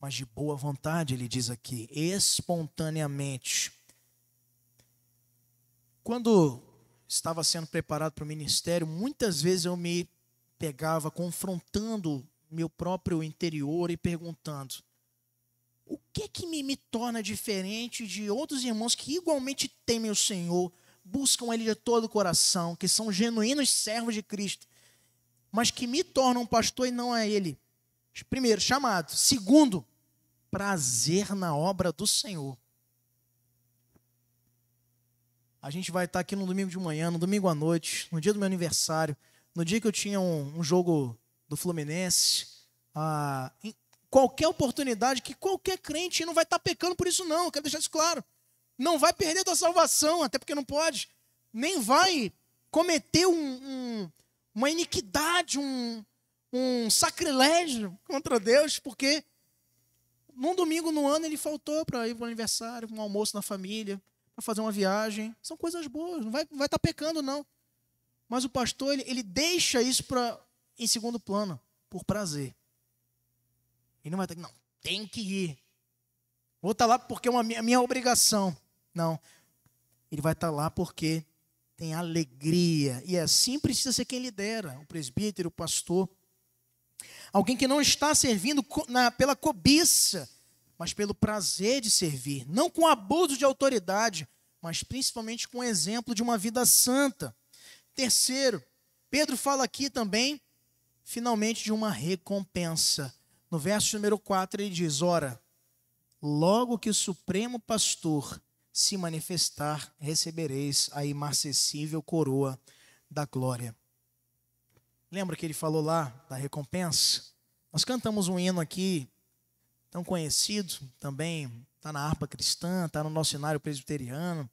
mas de boa vontade, ele diz aqui, espontaneamente. Quando estava sendo preparado para o ministério, muitas vezes eu me pegava confrontando meu próprio interior e perguntando: o que me torna diferente de outros irmãos que igualmente temem o Senhor, buscam Ele de todo o coração, que são genuínos servos de Cristo, mas que me tornam pastor e não a Ele? Primeiro, chamado. Segundo, prazer na obra do Senhor. A gente vai estar aqui no domingo de manhã, no domingo à noite, no dia do meu aniversário, no dia que eu tinha um jogo do Fluminense, em qualquer oportunidade, que qualquer crente não vai estar pecando por isso não, eu quero deixar isso claro. Não vai perder a tua salvação, até porque não pode. Nem vai cometer uma iniquidade, um sacrilégio contra Deus, porque num domingo no ano ele faltou para ir para o aniversário, um almoço na família, para fazer uma viagem. São coisas boas, não vai estar pecando não. Mas o pastor, ele deixa isso em segundo plano, por prazer. Ele não vai estar, não, tem que ir. Vou estar lá porque é a minha obrigação. Não, ele vai estar lá porque tem alegria. E assim precisa ser quem lidera, o presbítero, o pastor. Alguém que não está servindo pela cobiça, mas pelo prazer de servir. Não com abuso de autoridade, mas principalmente com o exemplo de uma vida santa. Terceiro, Pedro fala aqui também, finalmente, de uma recompensa. No verso número 4 ele diz: ora, logo que o Supremo Pastor se manifestar, recebereis a imarcessível coroa da glória. Lembra que ele falou lá da recompensa? Nós cantamos um hino aqui, tão conhecido, também está na harpa cristã, está no nosso cenário presbiteriano,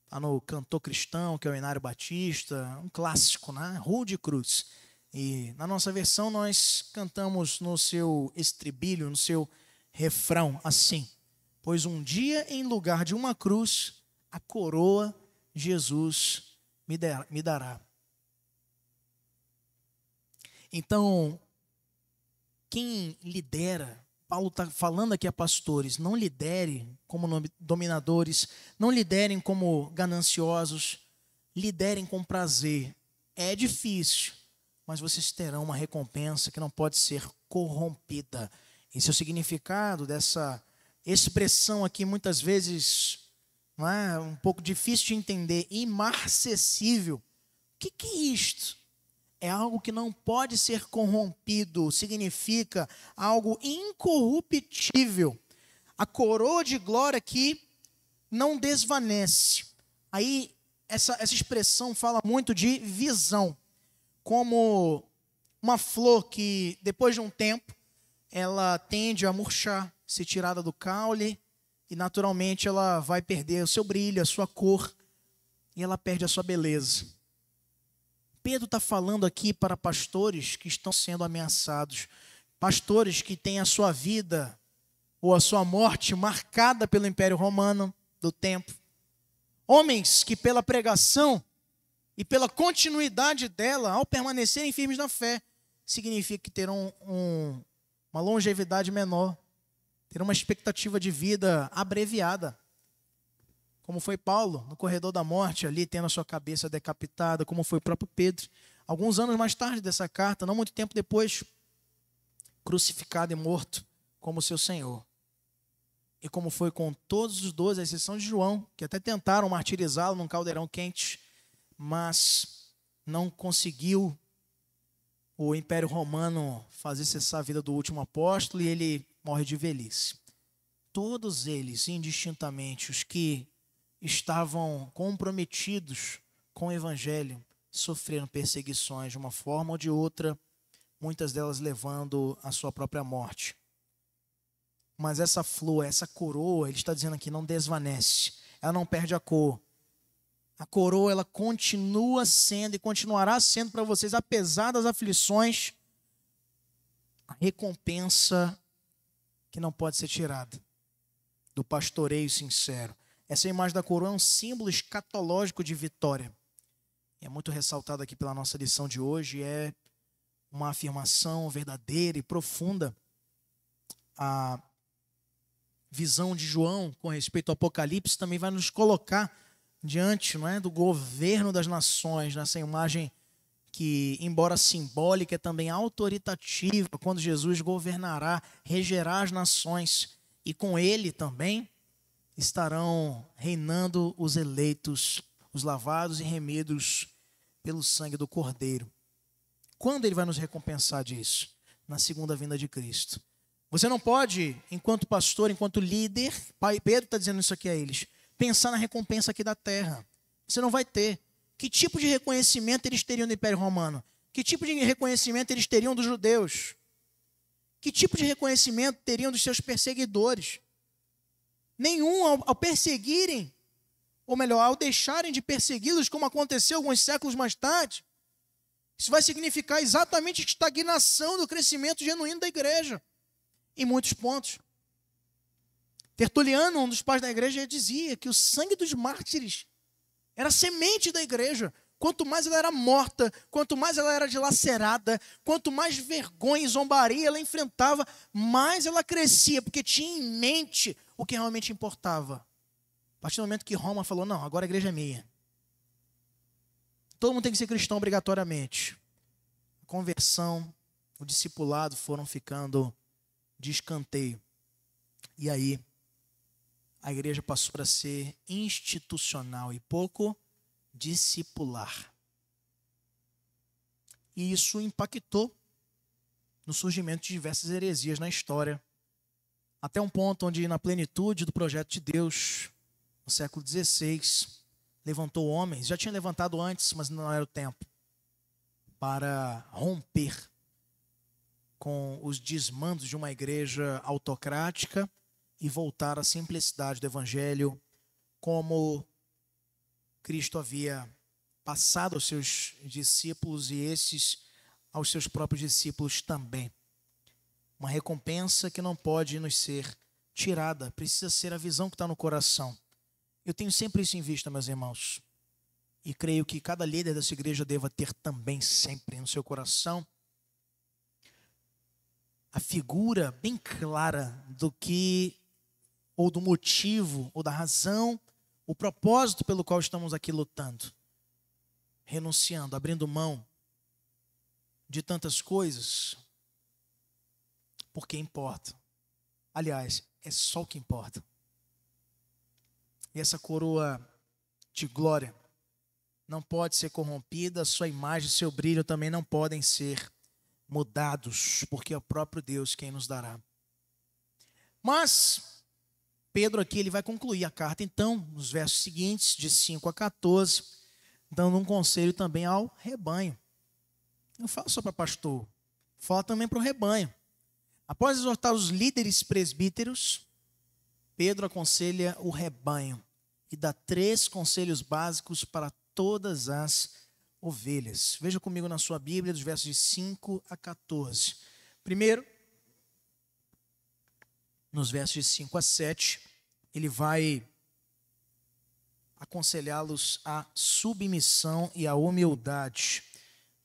está no cantor cristão, que é o Inário Batista, um clássico, né? Rude Cruz. E na nossa versão nós cantamos no seu estribilho, no seu refrão, assim: pois um dia em lugar de uma cruz, a coroa Jesus me dará. Então, quem lidera, Paulo está falando aqui a pastores, não liderem como dominadores, não liderem como gananciosos, liderem com prazer. É difícil, mas vocês terão uma recompensa que não pode ser corrompida. Esse é o significado dessa expressão aqui, muitas vezes, não é, um pouco difícil de entender, imarcessível. O que é isto? É algo que não pode ser corrompido, significa algo incorruptível. A coroa de glória que não desvanece. Aí, essa expressão fala muito de visão, como uma flor que, depois de um tempo, ela tende a murchar, ser tirada do caule, e naturalmente ela vai perder o seu brilho, a sua cor, e ela perde a sua beleza. Pedro está falando aqui para pastores que estão sendo ameaçados, pastores que têm a sua vida ou a sua morte marcada pelo Império Romano do tempo, homens que pela pregação e pela continuidade dela, ao permanecerem firmes na fé, significa que terão uma longevidade menor, terão uma expectativa de vida abreviada, como foi Paulo, no corredor da morte, ali tendo a sua cabeça decapitada, como foi o próprio Pedro. Alguns anos mais tarde dessa carta, não muito tempo depois, crucificado e morto como seu Senhor. E como foi com todos os 12, à exceção de João, que até tentaram martirizá-lo num caldeirão quente, mas não conseguiu o Império Romano fazer cessar a vida do último apóstolo e ele morre de velhice. Todos eles, indistintamente, os que estavam comprometidos com o Evangelho, sofreram perseguições de uma forma ou de outra, muitas delas levando à sua própria morte. Mas essa flor, essa coroa, ele está dizendo aqui, não desvanece, ela não perde a cor. A coroa, ela continua sendo e continuará sendo para vocês, apesar das aflições, a recompensa que não pode ser tirada do pastoreio sincero. Essa imagem da coroa é um símbolo escatológico de vitória. É muito ressaltado aqui pela nossa lição de hoje, é uma afirmação verdadeira e profunda. A visão de João com respeito ao Apocalipse também vai nos colocar diante, não é, do governo das nações, nessa imagem que, embora simbólica, é também autoritativa, quando Jesus governará, regerá as nações, e com ele também estarão reinando os eleitos, os lavados e remidos pelo sangue do Cordeiro. Quando ele vai nos recompensar disso? Na segunda vinda de Cristo. Você não pode, enquanto pastor, enquanto líder, Pedro está dizendo isso aqui a eles, pensar na recompensa aqui da terra. Você não vai ter. Que tipo de reconhecimento eles teriam do Império Romano? Que tipo de reconhecimento eles teriam dos judeus? Que tipo de reconhecimento teriam dos seus perseguidores? Nenhum, ao perseguirem, ou melhor, ao deixarem de persegui-los, como aconteceu alguns séculos mais tarde, isso vai significar exatamente a estagnação do crescimento genuíno da igreja, em muitos pontos. Tertuliano, um dos pais da igreja, dizia que o sangue dos mártires era a semente da igreja. Quanto mais ela era morta, quanto mais ela era dilacerada, quanto mais vergonha e zombaria ela enfrentava, mais ela crescia, porque tinha em mente o que realmente importava. A partir do momento que Roma falou, não, agora a igreja é minha. Todo mundo tem que ser cristão obrigatoriamente. A conversão, o discipulado foram ficando de escanteio. E aí, a igreja passou a ser institucional e pouco discipular. E isso impactou no surgimento de diversas heresias na história, até um ponto onde, na plenitude do projeto de Deus, no século XVI, levantou homens, já tinha levantado antes, mas não era o tempo, para romper com os desmandos de uma igreja autocrática e voltar à simplicidade do Evangelho, como Cristo havia passado aos seus discípulos e esses aos seus próprios discípulos também. Uma recompensa que não pode nos ser tirada, precisa ser a visão que está no coração. Eu tenho sempre isso em vista, meus irmãos, e creio que cada líder dessa igreja deva ter também sempre no seu coração a figura bem clara do que, ou do motivo, ou da razão, o propósito pelo qual estamos aqui lutando, renunciando, abrindo mão de tantas coisas, porque importa. Aliás, é só o que importa. E essa coroa de glória não pode ser corrompida, sua imagem e seu brilho também não podem ser mudados, porque é o próprio Deus quem nos dará. Mas Pedro aqui ele vai concluir a carta, então, nos versos seguintes, de 5 a 14, dando um conselho também ao rebanho. Não fala só para pastor, fala também para o rebanho. Após exortar os líderes presbíteros, Pedro aconselha o rebanho e dá 3 conselhos básicos para todas as ovelhas. Veja comigo na sua Bíblia, dos versos de 5 a 14. Primeiro, nos versos de 5 a 7, ele vai aconselhá-los à submissão e à humildade.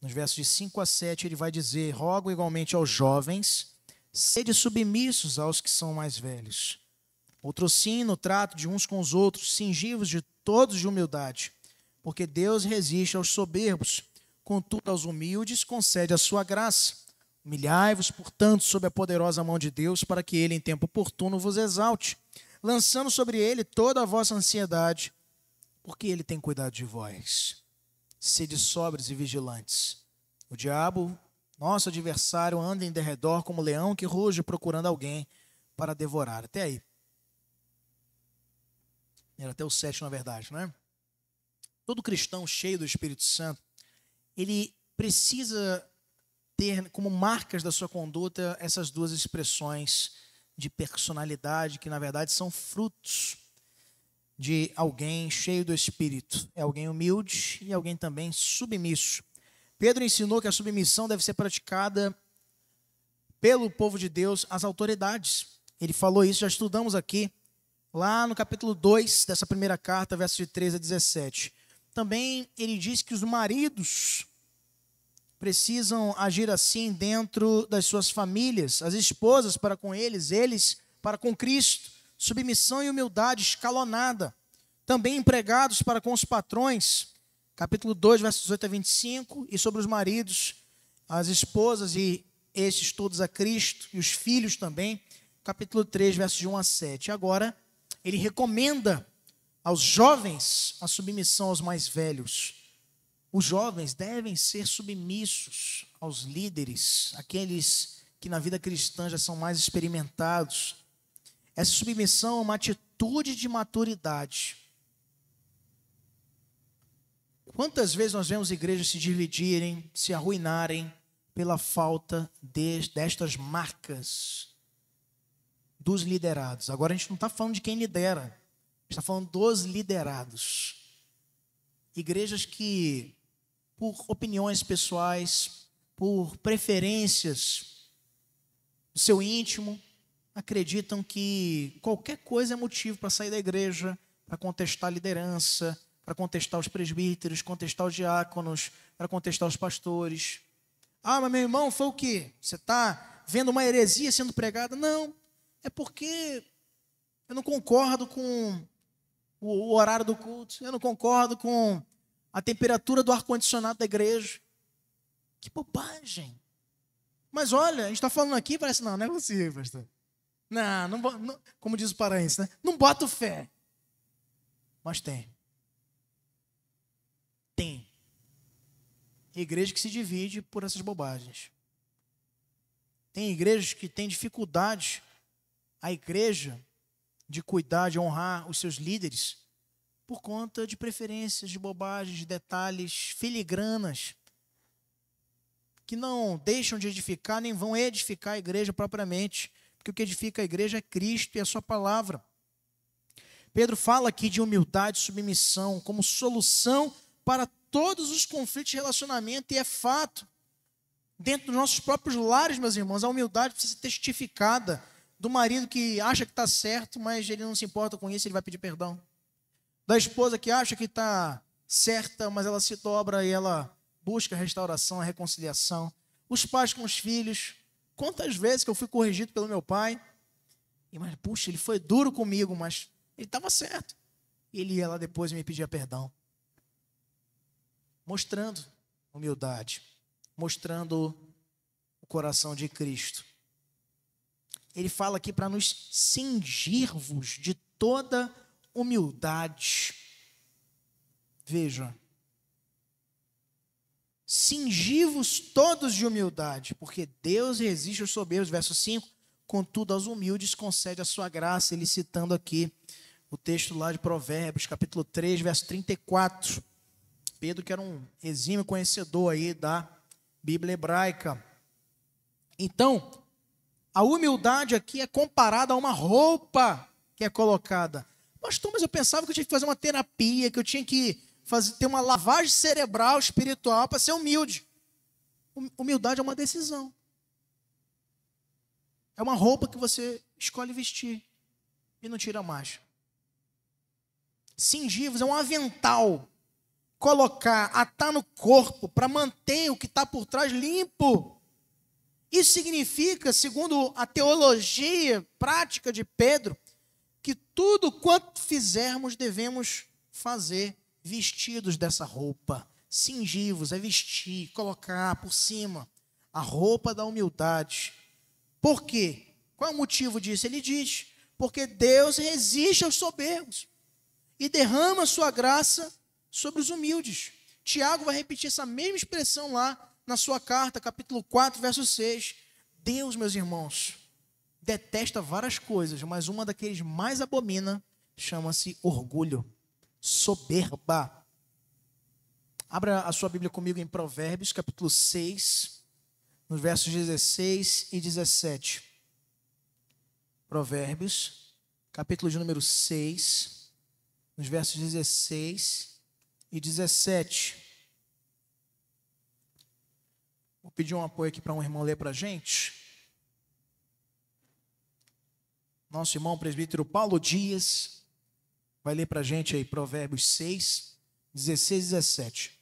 Nos versos de 5 a 7, ele vai dizer: rogo igualmente aos jovens, sede submissos aos que são mais velhos. Outrocinem no trato de uns com os outros, cingivos de todos de humildade, porque Deus resiste aos soberbos, contudo aos humildes concede a sua graça. Humilhai-vos, portanto, sob a poderosa mão de Deus, para que ele, em tempo oportuno, vos exalte, lançando sobre ele toda a vossa ansiedade, porque ele tem cuidado de vós. Sede sóbrios e vigilantes. O diabo, nosso adversário, anda em derredor como leão que ruge procurando alguém para devorar. Até aí. Era até o 7, na verdade, não é? Todo cristão cheio do Espírito Santo, ele precisa ter como marcas da sua conduta essas duas expressões de personalidade, que na verdade são frutos de alguém cheio do Espírito. É alguém humilde e alguém também submisso. Pedro ensinou que a submissão deve ser praticada pelo povo de Deus às autoridades. Ele falou isso, já estudamos aqui, lá no capítulo 2 dessa primeira carta, versos de 13 a 17. Também ele diz que os maridos precisam agir assim dentro das suas famílias, as esposas para com eles para com Cristo, submissão e humildade escalonada. Também empregados para com os patrões, capítulo 2, versos 18 a 25, e sobre os maridos, as esposas e estes todos a Cristo, e os filhos também, capítulo 3, versos de 1 a 7. Agora, ele recomenda aos jovens a submissão aos mais velhos. Os jovens devem ser submissos aos líderes, aqueles que na vida cristã já são mais experimentados. Essa submissão é uma atitude de maturidade. Quantas vezes nós vemos igrejas se dividirem, se arruinarem pela falta destas marcas dos liderados? Agora a gente não está falando de quem lidera, a gente está falando dos liderados. Igrejas que, por opiniões pessoais, por preferências do seu íntimo, acreditam que qualquer coisa é motivo para sair da igreja, para contestar a liderança, para contestar os presbíteros, contestar os diáconos, para contestar os pastores. Ah, mas meu irmão, foi o quê? Você está vendo uma heresia sendo pregada? Não, é porque eu não concordo com o horário do culto, eu não concordo com a temperatura do ar-condicionado da igreja. Que bobagem. Mas olha, a gente está falando aqui, parece, não é possível, pastor. Não, como diz o paraense, né? Não boto fé. Mas tem. Tem. Igreja que se divide por essas bobagens. Tem igrejas que têm dificuldade, a igreja, de cuidar, de honrar os seus líderes, por conta de preferências, de bobagens, de detalhes, filigranas, que não deixam de edificar, nem vão edificar a igreja propriamente, porque o que edifica a igreja é Cristo e a sua palavra. Pedro fala aqui de humildade e submissão como solução para todos os conflitos de relacionamento, e é fato. Dentro dos nossos próprios lares, meus irmãos, a humildade precisa ser testificada. Do marido que acha que está certo, mas ele não se importa com isso, ele vai pedir perdão. Da esposa que acha que está certa, mas ela se dobra e ela busca a restauração, a reconciliação. Os pais com os filhos. Quantas vezes que eu fui corrigido pelo meu pai, mas puxa, ele foi duro comigo, mas ele estava certo. E ele ia lá depois e me pedia perdão. Mostrando humildade, mostrando o coração de Cristo. Ele fala aqui para nos cingir-vos de toda humildade. Veja. Cingi-vos todos de humildade, porque Deus resiste aos soberbos. Verso 5. Contudo, aos humildes concede a sua graça. Ele citando aqui o texto lá de Provérbios, capítulo 3, verso 34. Pedro, que era um exímio conhecedor aí da Bíblia hebraica. Então, a humildade aqui é comparada a uma roupa que é colocada. Pastor, mas eu pensava que eu tinha que fazer uma terapia, que eu tinha que ter uma lavagem cerebral, espiritual, para ser humilde. Humildade é uma decisão. É uma roupa que você escolhe vestir e não tira mais. Cingir-vos é um avental. Colocar, atar no corpo para manter o que está por trás limpo. Isso significa, segundo a teologia prática de Pedro, que tudo quanto fizermos devemos fazer vestidos dessa roupa. Cingir-vos é vestir, colocar por cima a roupa da humildade. Por quê? Qual é o motivo disso? Ele diz, porque Deus resiste aos soberbos e derrama a sua graça sobre os humildes. Tiago vai repetir essa mesma expressão lá na sua carta, capítulo 4, verso 6. Deus, meus irmãos, detesta várias coisas, mas uma daqueles mais abomina chama-se orgulho, soberba. Abra a sua Bíblia comigo em Provérbios, capítulo 6, nos versos 16 e 17. Provérbios, capítulo de número 6, nos versos 16 e 17. Vou pedir um apoio aqui para um irmão ler para a gente. Nosso irmão presbítero Paulo Dias vai ler para a gente aí Provérbios 6, 16 e 17.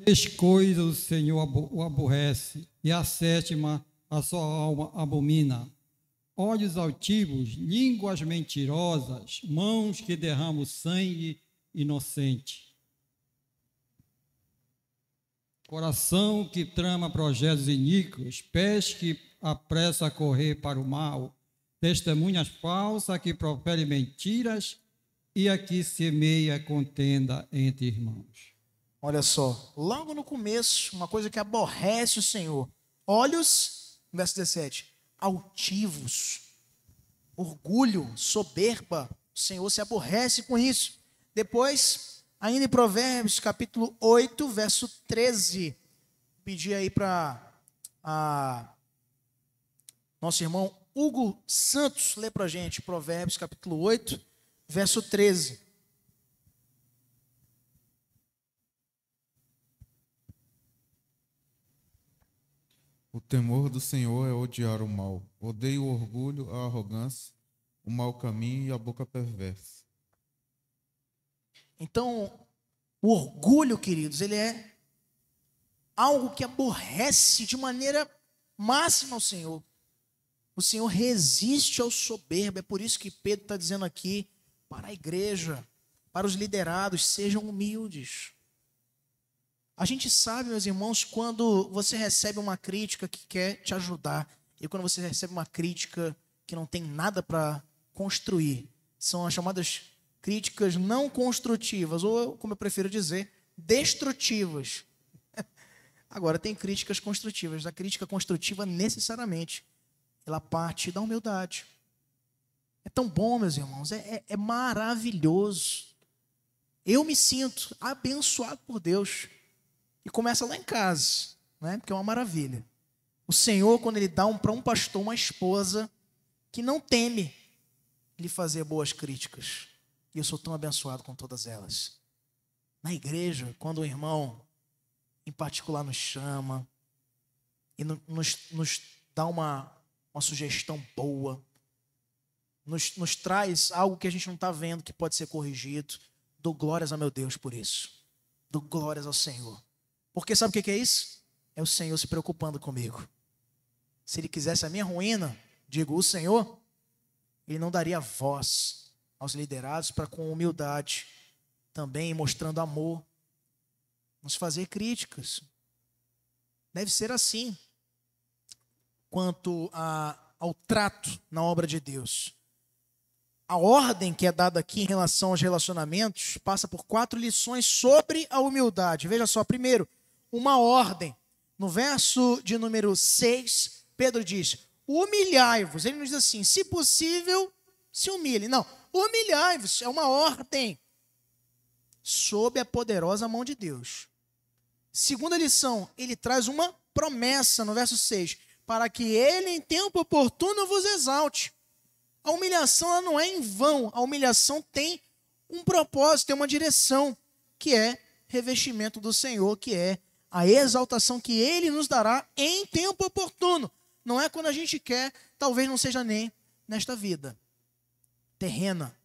Três coisas o Senhor o aborrece, e a sétima a sua alma abomina: olhos altivos, línguas mentirosas, mãos que derramam sangue inocente, coração que trama projetos iníquos, pés que apressa a correr para o mal, testemunhas falsas que proferem mentiras e a que semeia contenda entre irmãos. Olha só, logo no começo, uma coisa que aborrece o Senhor. Olhos, verso 17, altivos, orgulho, soberba. O Senhor se aborrece com isso. Depois, ainda em Provérbios, capítulo 8, verso 13. Pedir aí para nosso irmão Hugo Santos ler para a gente Provérbios, capítulo 8, verso 13. O temor do Senhor é odiar o mal. Odeio o orgulho, a arrogância, o mau caminho e a boca perversa. Então, o orgulho, queridos, ele é algo que aborrece de maneira máxima ao Senhor. O Senhor resiste ao soberbo. É por isso que Pedro está dizendo aqui para a igreja, para os liderados, sejam humildes. A gente sabe, meus irmãos, quando você recebe uma crítica que quer te ajudar e quando você recebe uma crítica que não tem nada para construir. São as chamadas críticas não construtivas, ou, como eu prefiro dizer, destrutivas. Agora, tem críticas construtivas. A crítica construtiva, necessariamente, ela parte da humildade. É tão bom, meus irmãos, é maravilhoso. Eu me sinto abençoado por Deus. E começa lá em casa, né? Porque é uma maravilha. O Senhor, quando Ele dá para um pastor uma esposa que não teme lhe fazer boas críticas. E eu sou tão abençoado com todas elas. Na igreja, quando um irmão, em particular, nos chama e nos dá uma sugestão boa, nos traz algo que a gente não está vendo que pode ser corrigido, dou glórias ao meu Deus por isso. Dou glórias ao Senhor. Porque sabe o que é isso? É o Senhor se preocupando comigo. Se Ele quisesse a minha ruína, digo, o Senhor, Ele não daria voz aos liderados para com humildade, também mostrando amor, nos fazer críticas. Deve ser assim, quanto ao trato na obra de Deus. A ordem que é dada aqui em relação aos relacionamentos passa por 4 lições sobre a humildade. Veja só, primeiro, uma ordem. No verso de número 6, Pedro diz, humilhai-vos. Ele nos diz assim, se possível, se humilhe. Não, humilhai-vos é uma ordem sob a poderosa mão de Deus. Segunda lição, ele traz uma promessa no verso 6, para que ele em tempo oportuno vos exalte. A humilhação ela não é em vão, a humilhação tem um propósito, tem uma direção, que é revestimento do Senhor, que é a exaltação que Ele nos dará em tempo oportuno. Não é quando a gente quer, talvez não seja nem nesta vida terrena.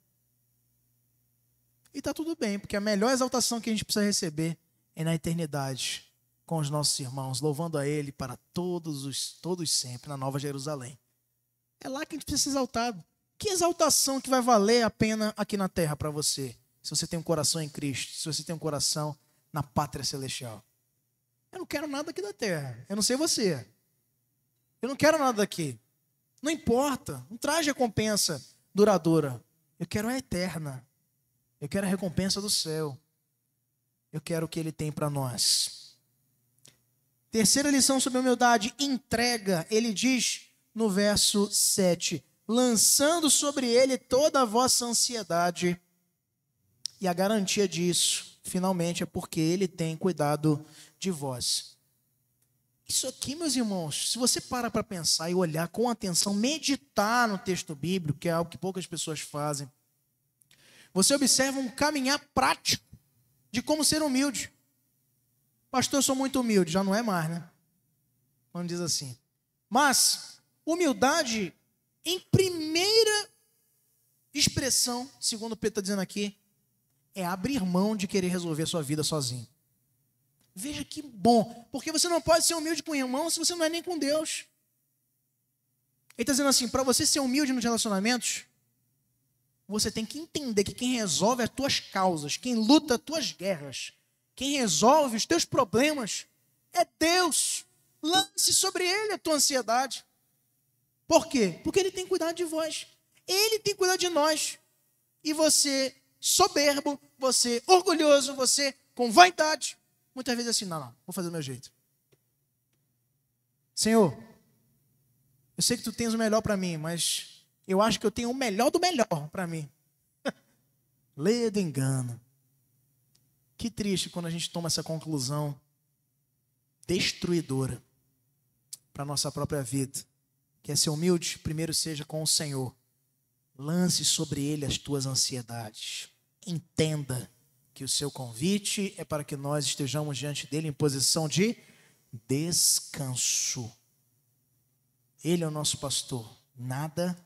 E está tudo bem, porque a melhor exaltação que a gente precisa receber é na eternidade, com os nossos irmãos, louvando a Ele para todos sempre, na Nova Jerusalém. É lá que a gente precisa ser exaltado. Que exaltação que vai valer a pena aqui na terra para você, se você tem um coração em Cristo, se você tem um coração na pátria celestial? Eu não quero nada aqui da terra. Eu não sei você. Eu não quero nada daqui. Não importa. Não traz recompensa duradoura. Eu quero a eterna. Eu quero a recompensa do céu. Eu quero o que Ele tem para nós. Terceira lição sobre humildade, entrega. Ele diz no verso 7, lançando sobre Ele toda a vossa ansiedade. E a garantia disso, finalmente, é porque Ele tem cuidado de vós. Isso aqui, meus irmãos, se você para pensar e olhar com atenção, meditar no texto bíblico, que é algo que poucas pessoas fazem, você observa um caminhar prático de como ser humilde. Pastor, eu sou muito humilde. Já não é mais, né? Vamos dizer assim. Mas, humildade, em primeira expressão, segundo o Pedro está dizendo aqui, é abrir mão de querer resolver a sua vida sozinho. Veja que bom, porque você não pode ser humilde com o irmão se você não é nem com Deus. Ele está dizendo assim, para você ser humilde nos relacionamentos, você tem que entender que quem resolve as tuas causas, quem luta as tuas guerras, quem resolve os teus problemas é Deus. Lance sobre Ele a tua ansiedade. Por quê? Porque Ele tem cuidado de vós. Ele tem cuidado de nós. E você, soberbo, você orgulhoso, você com vaidade, muitas vezes assim, não, vou fazer do meu jeito. Senhor, eu sei que Tu tens o melhor para mim, mas eu acho que eu tenho o melhor do melhor para mim. Ledo engano. Que triste quando a gente toma essa conclusão destruidora para a nossa própria vida. Quer ser humilde? Primeiro seja com o Senhor. Lance sobre Ele as tuas ansiedades. Entenda que o seu convite é para que nós estejamos diante dEle em posição de descanso. Ele é o nosso pastor. Nada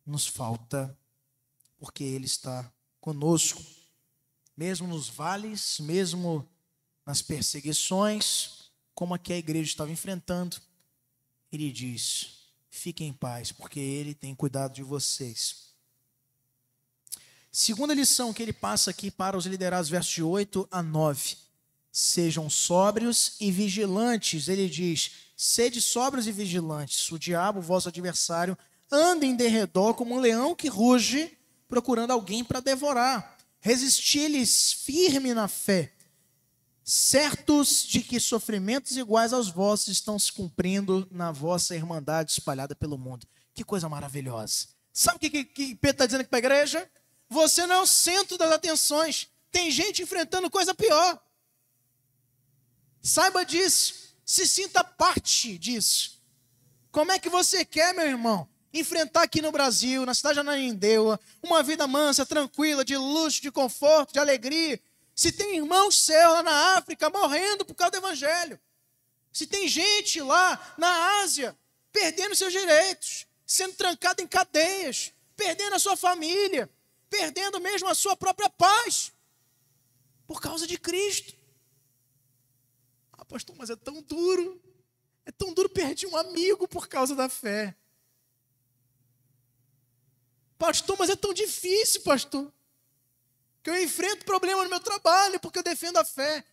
nos falta, porque Ele está conosco. Mesmo nos vales, mesmo nas perseguições, como aqui a igreja estava enfrentando, Ele diz, fiquem em paz, porque Ele tem cuidado de vocês. Segunda lição que ele passa aqui para os liderados, versos de 8 a 9. Sejam sóbrios e vigilantes. Ele diz, sede sóbrios e vigilantes. O diabo, vosso adversário, anda em derredor como um leão que ruge, procurando alguém para devorar. Resisti-lhes firme na fé, certos de que sofrimentos iguais aos vossos estão se cumprindo na vossa irmandade espalhada pelo mundo. Que coisa maravilhosa. Sabe o que Pedro está dizendo aqui para a igreja? Você não é o centro das atenções. Tem gente enfrentando coisa pior. Saiba disso. Se sinta parte disso. Como é que você quer, meu irmão, enfrentar aqui no Brasil, na cidade de Ananindeua, uma vida mansa, tranquila, de luxo, de conforto, de alegria? Se tem irmãos seus lá na África morrendo por causa do Evangelho. Se tem gente lá na Ásia perdendo seus direitos, sendo trancada em cadeias, perdendo a sua família, perdendo mesmo a sua própria paz, por causa de Cristo. Ah, pastor, mas é tão duro. É tão duro perder um amigo por causa da fé. Pastor, mas é tão difícil, pastor, que eu enfrento problema no meu trabalho porque eu defendo a fé.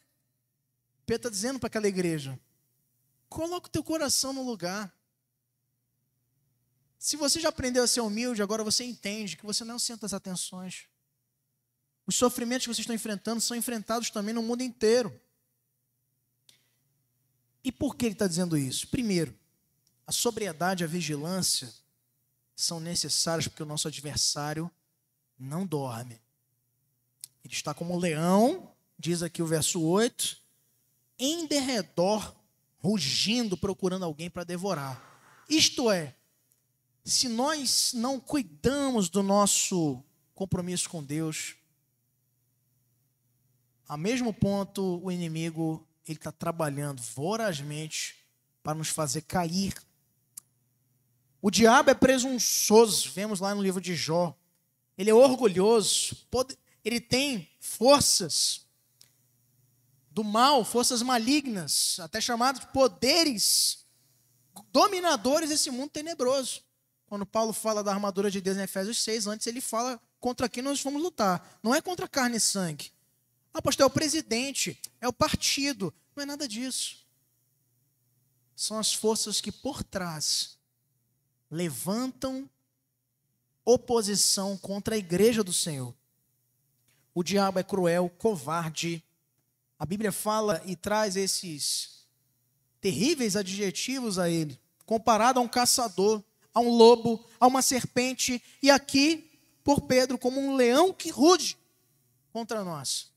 Pedro está dizendo para aquela igreja, coloca o teu coração no lugar. Se você já aprendeu a ser humilde, agora você entende que você não é o centro das atenções. Os sofrimentos que vocês estão enfrentando são enfrentados também no mundo inteiro. E por que ele está dizendo isso? Primeiro, a sobriedade e a vigilância são necessárias porque o nosso adversário não dorme. Ele está como um leão, diz aqui o verso 8, em derredor, rugindo, procurando alguém para devorar. Isto é, se nós não cuidamos do nosso compromisso com Deus, a mesmo ponto o inimigo ele está trabalhando vorazmente para nos fazer cair. O diabo é presunçoso, vemos lá no livro de Jó. Ele é orgulhoso, ele tem forças do mal, forças malignas, até chamados de poderes dominadores desse mundo tenebroso. Quando Paulo fala da armadura de Deus em Efésios 6, antes ele fala contra quem nós vamos lutar. Não é contra carne e sangue. Ah, pastor, é o presidente, é o partido. Não é nada disso. São as forças que por trás levantam oposição contra a igreja do Senhor. O diabo é cruel, covarde. A Bíblia fala e traz esses terríveis adjetivos a ele, comparado a um caçador, a um lobo, a uma serpente, e aqui, por Pedro, como um leão que ruge contra nós.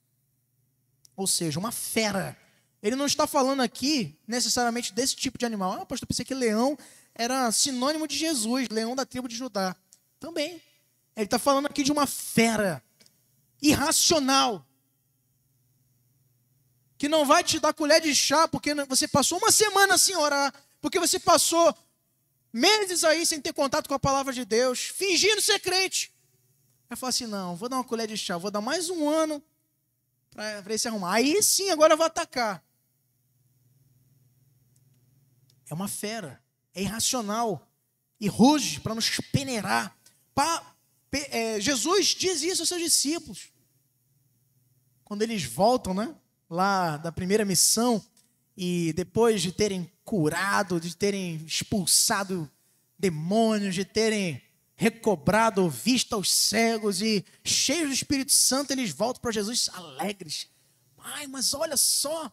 Ou seja, uma fera. Ele não está falando aqui necessariamente desse tipo de animal. Ah, pastor, eu pensei que leão era sinônimo de Jesus, leão da tribo de Judá. Também. Ele está falando aqui de uma fera irracional, que não vai te dar colher de chá porque você passou uma semana sem orar, porque você passou meses aí sem ter contato com a palavra de Deus, fingindo ser crente. Vai falar assim, não, vou dar uma colher de chá, vou dar mais um ano para ele se arrumar. Aí sim, agora eu vou atacar. É uma fera, é irracional e ruge para nos peneirar. Jesus diz isso aos seus discípulos. Quando eles voltam, né, lá da primeira missão, e depois de terem curado, de terem expulsado demônios, de terem recobrado vista aos cegos e cheios do Espírito Santo, eles voltam para Jesus alegres. Ai, mas olha só,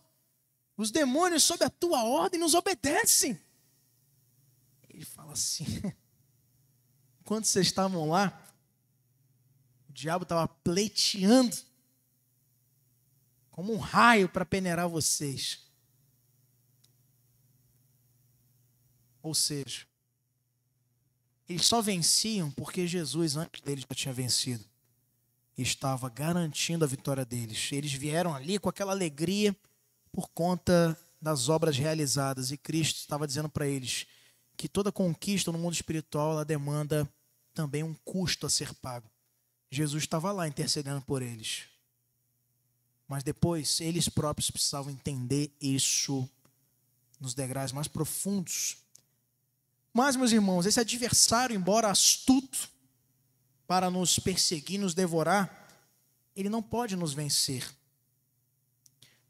os demônios sob a tua ordem nos obedecem. Ele fala assim, enquanto vocês estavam lá, o diabo estava pleiteando como um raio para peneirar vocês. Ou seja, eles só venciam porque Jesus, antes deles, já tinha vencido. E estava garantindo a vitória deles. Eles vieram ali com aquela alegria por conta das obras realizadas. E Cristo estava dizendo para eles que toda conquista no mundo espiritual, ela demanda também um custo a ser pago. Jesus estava lá intercedendo por eles. Mas depois, eles próprios precisavam entender isso nos degraus mais profundos. Mas, meus irmãos, esse adversário, embora astuto para nos perseguir, nos devorar, ele não pode nos vencer.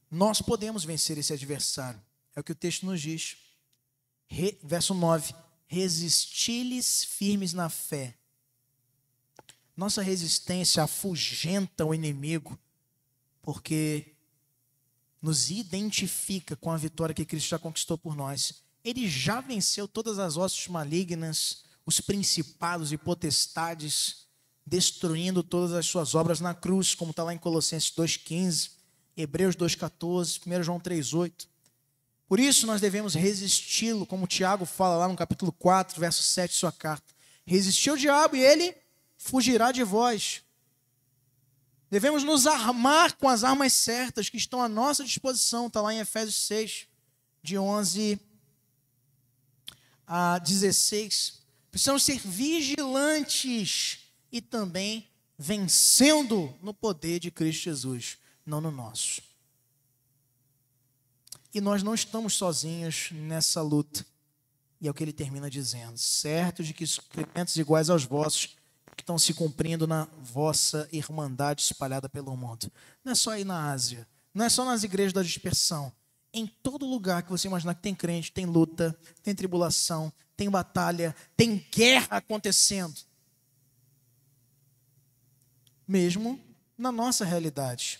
Nós podemos vencer esse adversário. É o que o texto nos diz. Verso 9. Resisti-lhes firmes na fé. Nossa resistência afugenta o inimigo, porque nos identifica com a vitória que Cristo já conquistou por nós. Ele já venceu todas as hostes malignas, os principados e potestades, destruindo todas as suas obras na cruz, como está lá em Colossenses 2,15, Hebreus 2,14, 1 João 3,8. Por isso nós devemos resisti-lo, como Tiago fala lá no capítulo 4, verso 7 de sua carta. Resistir ao diabo e ele fugirá de vós. Devemos nos armar com as armas certas que estão à nossa disposição. Está lá em Efésios 6, de 11 a 16. Precisamos ser vigilantes e também vencendo no poder de Cristo Jesus, não no nosso. E nós não estamos sozinhos nessa luta. E é o que ele termina dizendo. Certos de que sofrimentos iguais aos vossos que estão se cumprindo na vossa irmandade espalhada pelo mundo. Não é só aí na Ásia, não é só nas igrejas da dispersão. Em todo lugar que você imaginar que tem crente, tem luta, tem tribulação, tem batalha, tem guerra acontecendo. Mesmo na nossa realidade.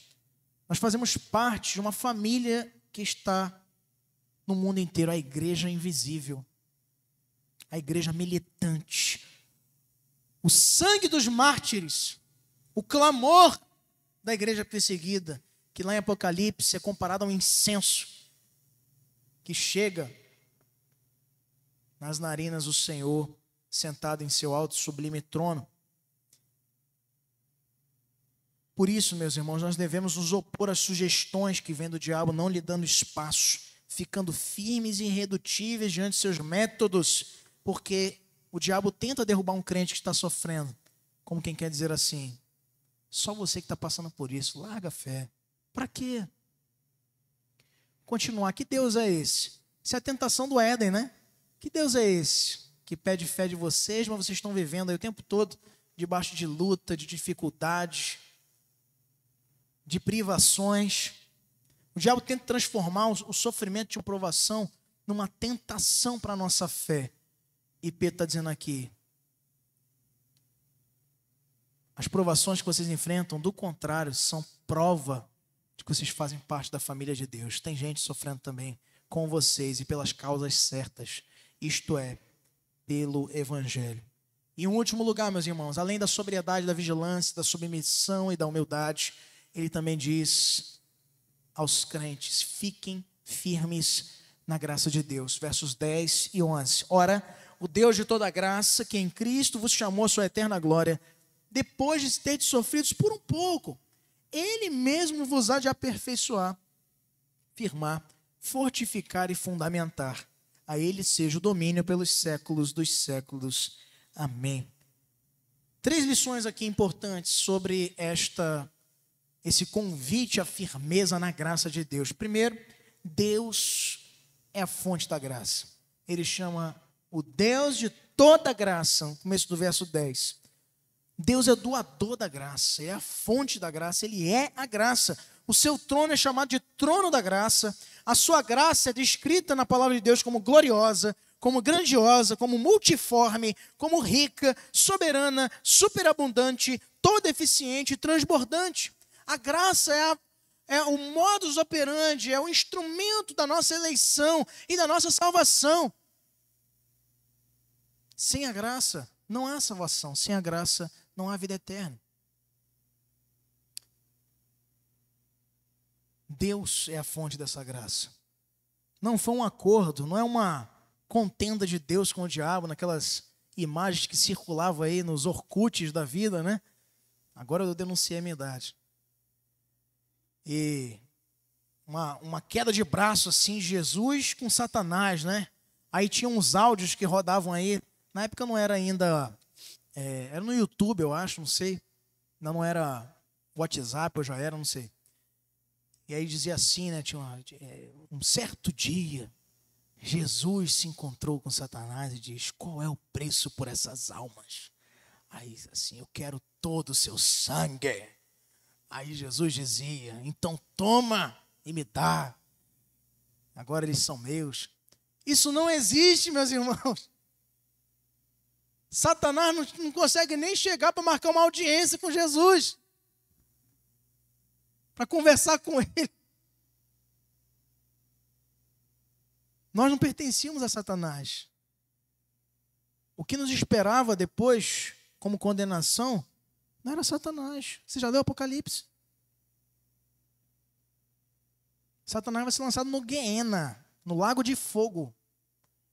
Nós fazemos parte de uma família que está no mundo inteiro, a igreja invisível, a igreja militante. O sangue dos mártires, o clamor da igreja perseguida, que lá em Apocalipse é comparado a um incenso que chega nas narinas do Senhor, sentado em seu alto e sublime trono. Por isso, meus irmãos, nós devemos nos opor às sugestões que vêm do diabo, não lhe dando espaço, ficando firmes e irredutíveis diante de seus métodos, porque o diabo tenta derrubar um crente que está sofrendo, como quem quer dizer assim, só você que está passando por isso, larga a fé. Para quê? Continuar, que Deus é esse? Isso é a tentação do Éden, né? Que Deus é esse? que pede fé de vocês, mas vocês estão vivendo aí o tempo todo debaixo de luta, de dificuldades, de privações. O diabo tenta transformar o sofrimento de uma provação numa tentação para a nossa fé. E Pedro está dizendo aqui, as provações que vocês enfrentam, do contrário, são prova de que vocês fazem parte da família de Deus. Tem gente sofrendo também com vocês e pelas causas certas, isto é, pelo Evangelho. E em último lugar, meus irmãos, além da sobriedade, da vigilância, da submissão e da humildade, ele também diz aos crentes, fiquem firmes na graça de Deus. Versos 10 e 11. Ora, o Deus de toda graça, que em Cristo vos chamou à sua eterna glória, depois de ter sofrido por um pouco, Ele mesmo vos há de aperfeiçoar, firmar, fortificar e fundamentar. A Ele seja o domínio pelos séculos dos séculos. Amém. 3 lições aqui importantes sobre esse convite à firmeza na graça de Deus. Primeiro, Deus é a fonte da graça. Ele chama o Deus de toda graça, no começo do verso 10. Deus é doador da graça, é a fonte da graça, Ele é a graça. O seu trono é chamado de trono da graça. A sua graça é descrita na palavra de Deus como gloriosa, como grandiosa, como multiforme, como rica, soberana, superabundante, toda eficiente e transbordante. A graça é o modus operandi, é o instrumento da nossa eleição e da nossa salvação. Sem a graça não há salvação, sem a graça não há vida eterna. Deus é a fonte dessa graça. Não foi um acordo, não é uma contenda de Deus com o diabo, naquelas imagens que circulavam aí nos Orkuts da vida, né? Agora eu denunciei a minha idade. E uma queda de braço assim, Jesus com Satanás, né? Aí tinha uns áudios que rodavam aí. Na época não era ainda, era no YouTube, eu acho, não sei. Não era WhatsApp, eu já era, não sei. E aí dizia assim, né? Tinha um certo dia, Jesus se encontrou com Satanás e diz, qual é o preço por essas almas? Aí assim, eu quero todo o seu sangue. Aí Jesus dizia, então toma e me dá. Agora eles são meus. Isso não existe, meus irmãos. Satanás não consegue nem chegar para marcar uma audiência com Jesus, para conversar com ele. Nós não pertencíamos a Satanás. O que nos esperava depois, como condenação, não era Satanás. Você já leu Apocalipse? Satanás vai ser lançado no Guiena, no lago de fogo.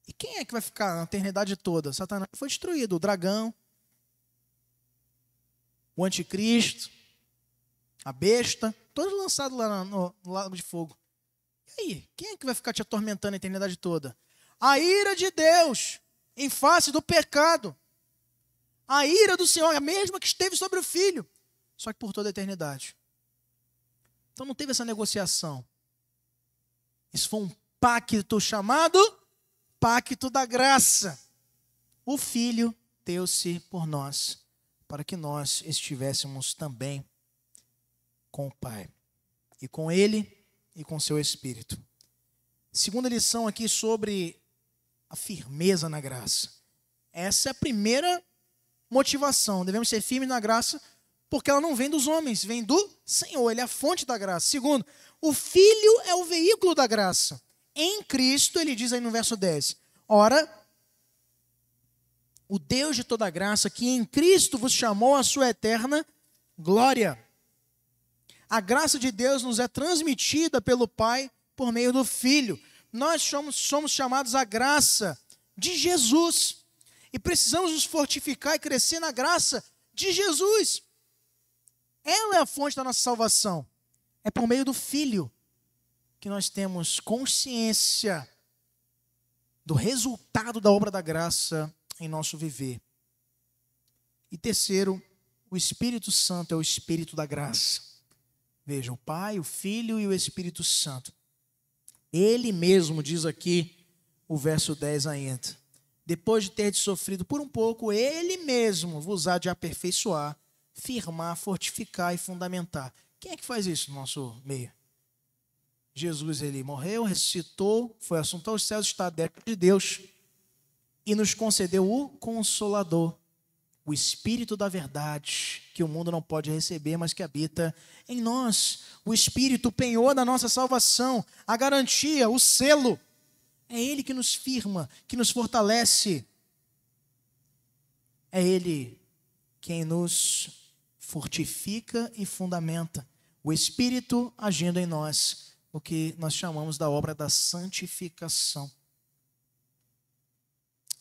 E quem é que vai ficar na eternidade toda? Satanás foi destruído. O dragão, o anticristo, a besta, todos lançados lá no lago de fogo. E aí, quem é que vai ficar te atormentando a eternidade toda? A ira de Deus em face do pecado. A ira do Senhor é a mesma que esteve sobre o Filho, só que por toda a eternidade. Então não teve essa negociação. Isso foi um pacto chamado Pacto da Graça. O Filho deu-se por nós, para que nós estivéssemos também com o Pai. E com Ele e com seu Espírito. Segunda lição aqui sobre a firmeza na graça. Essa é a primeira motivação. Devemos ser firmes na graça, porque ela não vem dos homens, vem do Senhor. Ele é a fonte da graça. Segundo, o Filho é o veículo da graça. Em Cristo, ele diz aí no verso 10, ora, o Deus de toda graça, que em Cristo vos chamou à sua eterna glória. A graça de Deus nos é transmitida pelo Pai por meio do Filho. Nós somos chamados à graça de Jesus. E precisamos nos fortificar e crescer na graça de Jesus. Ela é a fonte da nossa salvação. É por meio do Filho que nós temos consciência do resultado da obra da graça em nosso viver. E terceiro, o Espírito Santo é o Espírito da graça. Veja, o Pai, o Filho e o Espírito Santo. Ele mesmo diz aqui, o verso 10 ainda, depois de ter sofrido por um pouco, ele mesmo vos há de aperfeiçoar, firmar, fortificar e fundamentar. Quem é que faz isso no nosso meio? Jesus, ele morreu, ressuscitou, foi assunto aos céus, está dentro de Deus e nos concedeu o Consolador, o Espírito da verdade, que o mundo não pode receber, mas que habita em nós. O Espírito, o penhor da nossa salvação, a garantia, o selo. É Ele que nos firma, que nos fortalece. É Ele quem nos fortifica e fundamenta. O Espírito agindo em nós, o que nós chamamos da obra da santificação.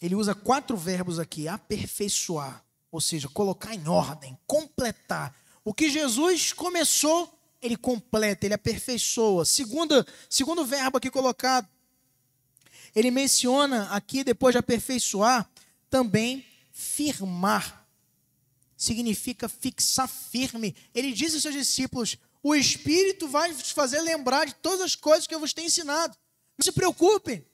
Ele usa 4 verbos aqui: aperfeiçoar, ou seja, colocar em ordem, completar. O que Jesus começou, ele completa, ele aperfeiçoa. Segundo verbo aqui colocado, ele menciona aqui, depois de aperfeiçoar, também firmar. Significa fixar firme. Ele diz aos seus discípulos: o Espírito vai vos fazer lembrar de todas as coisas que eu vos tenho ensinado. Não se preocupem.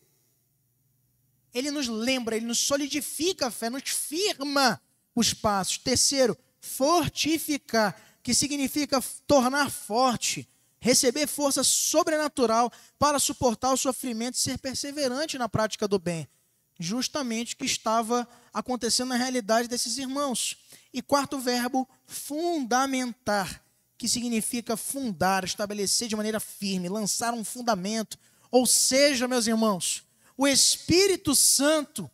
Ele nos lembra, ele nos solidifica a fé, nos firma os passos. Terceiro, fortificar, que significa tornar forte, receber força sobrenatural para suportar o sofrimento e ser perseverante na prática do bem. Justamente o que estava acontecendo na realidade desses irmãos. E quarto verbo, fundamentar, que significa fundar, estabelecer de maneira firme, lançar um fundamento. Ou seja, meus irmãos, o Espírito Santo,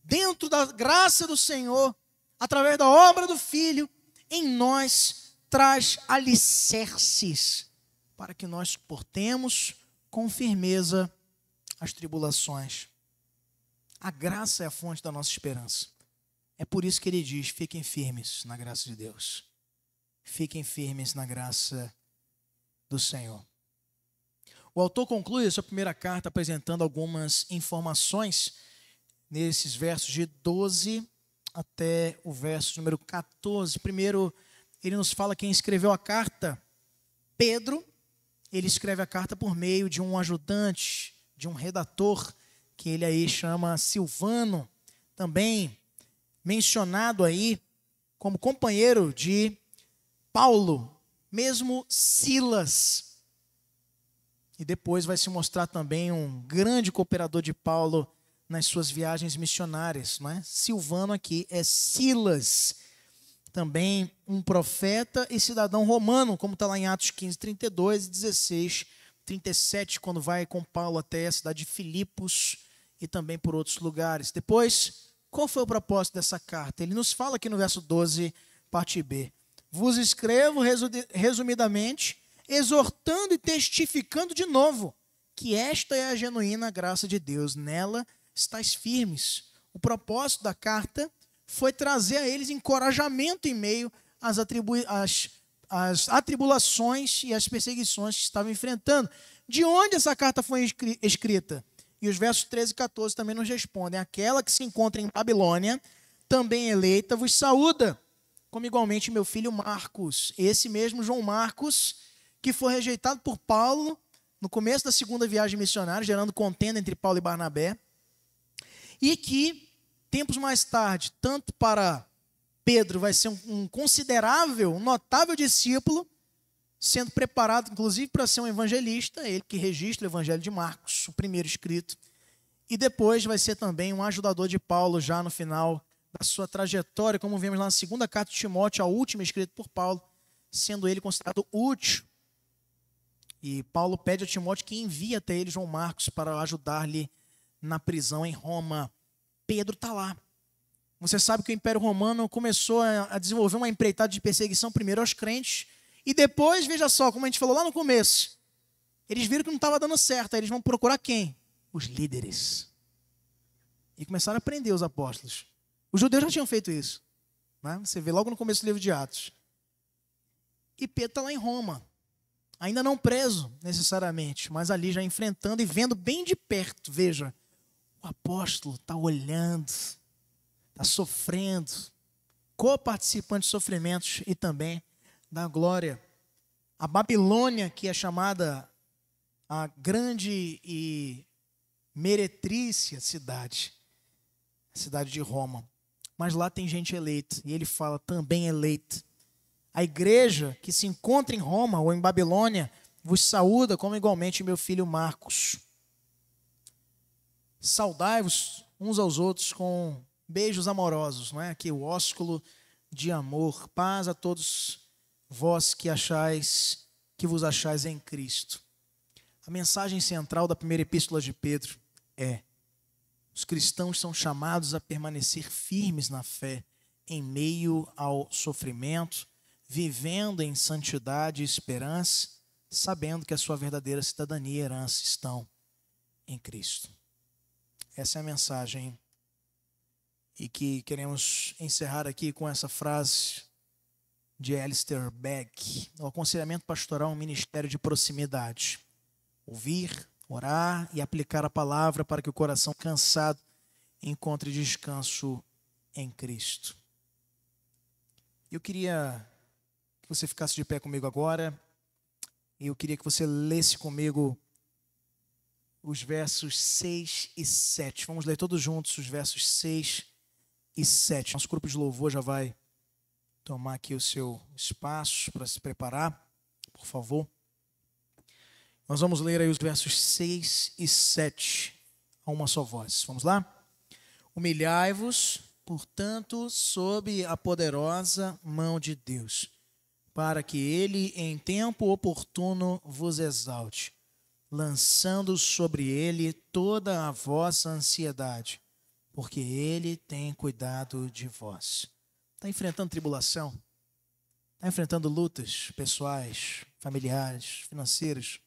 dentro da graça do Senhor, através da obra do Filho, em nós traz alicerces para que nós suportemos com firmeza as tribulações. A graça é a fonte da nossa esperança. É por isso que ele diz: fiquem firmes na graça de Deus. Fiquem firmes na graça do Senhor. O autor conclui a sua primeira carta apresentando algumas informações nesses versos de 12 até o verso número 14. Primeiro, ele nos fala quem escreveu a carta. Pedro. Ele escreve a carta por meio de um ajudante, de um redator, que ele aí chama Silvano, também mencionado aí como companheiro de Paulo, mesmo Silas. E depois vai se mostrar também um grande cooperador de Paulo nas suas viagens missionárias, não é? Silvano aqui é Silas, também um profeta e cidadão romano, como está lá em Atos 15, 32 e 16, 37, quando vai com Paulo até a cidade de Filipos e também por outros lugares. Depois, qual foi o propósito dessa carta? Ele nos fala aqui no verso 12, parte B. Vos escrevo resumidamente, exortando e testificando de novo que esta é a genuína graça de Deus. Nela estáis firmes. O propósito da carta foi trazer a eles encorajamento em meio às atribulações e às perseguições que estavam enfrentando. De onde essa carta foi escrita? E os versos 13 e 14 também nos respondem: aquela que se encontra em Babilônia, também eleita, vos saúda, como igualmente meu filho Marcos. Esse mesmo João Marcos, que foi rejeitado por Paulo no começo da segunda viagem missionária, gerando contenda entre Paulo e Barnabé, e que, tempos mais tarde, tanto para Pedro vai ser um considerável, um notável discípulo, sendo preparado, inclusive, para ser um evangelista, ele que registra o Evangelho de Marcos, o primeiro escrito, e depois vai ser também um ajudador de Paulo, já no final da sua trajetória, como vemos lá na segunda carta de Timóteo, a última escrita por Paulo, sendo ele considerado útil. E Paulo pede a Timóteo que envie até ele João Marcos para ajudar-lhe na prisão em Roma. Pedro está lá. Você sabe que o Império Romano começou a desenvolver uma empreitada de perseguição primeiro aos crentes, e depois, veja só, como a gente falou lá no começo, eles viram que não estava dando certo, aí eles vão procurar quem? Os líderes. E começaram a prender os apóstolos. Os judeus já tinham feito isso, né? Você vê logo no começo do livro de Atos. E Pedro está lá em Roma, ainda não preso necessariamente, mas ali já enfrentando e vendo bem de perto. Veja, o apóstolo está olhando, está sofrendo, co-participando de sofrimentos e também da glória. A Babilônia, que é chamada a grande e meretrícia cidade, a cidade de Roma. Mas lá tem gente eleita, e ele fala também eleita. A igreja que se encontra em Roma ou em Babilônia vos saúda, como igualmente meu filho Marcos. Saudai-vos uns aos outros com beijos amorosos, não é? Aqui o ósculo de amor. Paz a todos vós que vos achais em Cristo. A mensagem central da primeira epístola de Pedro é: os cristãos são chamados a permanecer firmes na fé, em meio ao sofrimento, vivendo em santidade e esperança, sabendo que a sua verdadeira cidadania e herança estão em Cristo. Essa é a mensagem, e que queremos encerrar aqui com essa frase de Alistair Begg: o aconselhamento pastoral é um ministério de proximidade. Ouvir, orar e aplicar a palavra para que o coração cansado encontre descanso em Cristo. Eu queria que você ficasse de pé comigo agora, e eu queria que você lesse comigo os versos 6 e 7. Vamos ler todos juntos os versos 6 e 7. Nosso grupo de louvor já vai tomar aqui o seu espaço para se preparar, por favor. Nós vamos ler aí os versos 6 e 7 a uma só voz. Vamos lá? Humilhai-vos, portanto, sob a poderosa mão de Deus, para que ele, em tempo oportuno, vos exalte, lançando sobre ele toda a vossa ansiedade, porque ele tem cuidado de vós. Está enfrentando tribulação? Está enfrentando lutas pessoais, familiares, financeiras?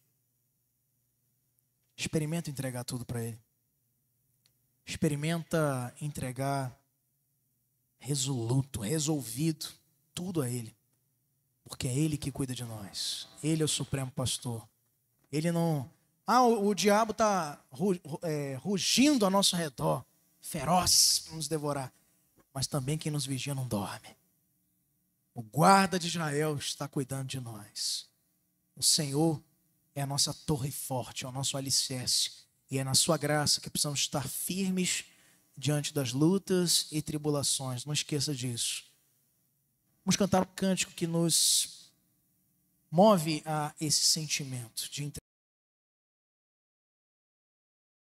Experimenta entregar tudo para ele. Experimenta entregar resoluto, resolvido, tudo a ele. Porque é ele que cuida de nós. Ele é o supremo pastor. Ele não... o diabo está rugindo ao nosso redor, feroz para nos devorar. Mas também quem nos vigia não dorme. O guarda de Israel está cuidando de nós. O Senhor é a nossa torre forte, é o nosso alicerce. E é na sua graça que precisamos estar firmes diante das lutas e tribulações. Não esqueça disso. Vamos cantar um cântico que nos move a esse sentimento de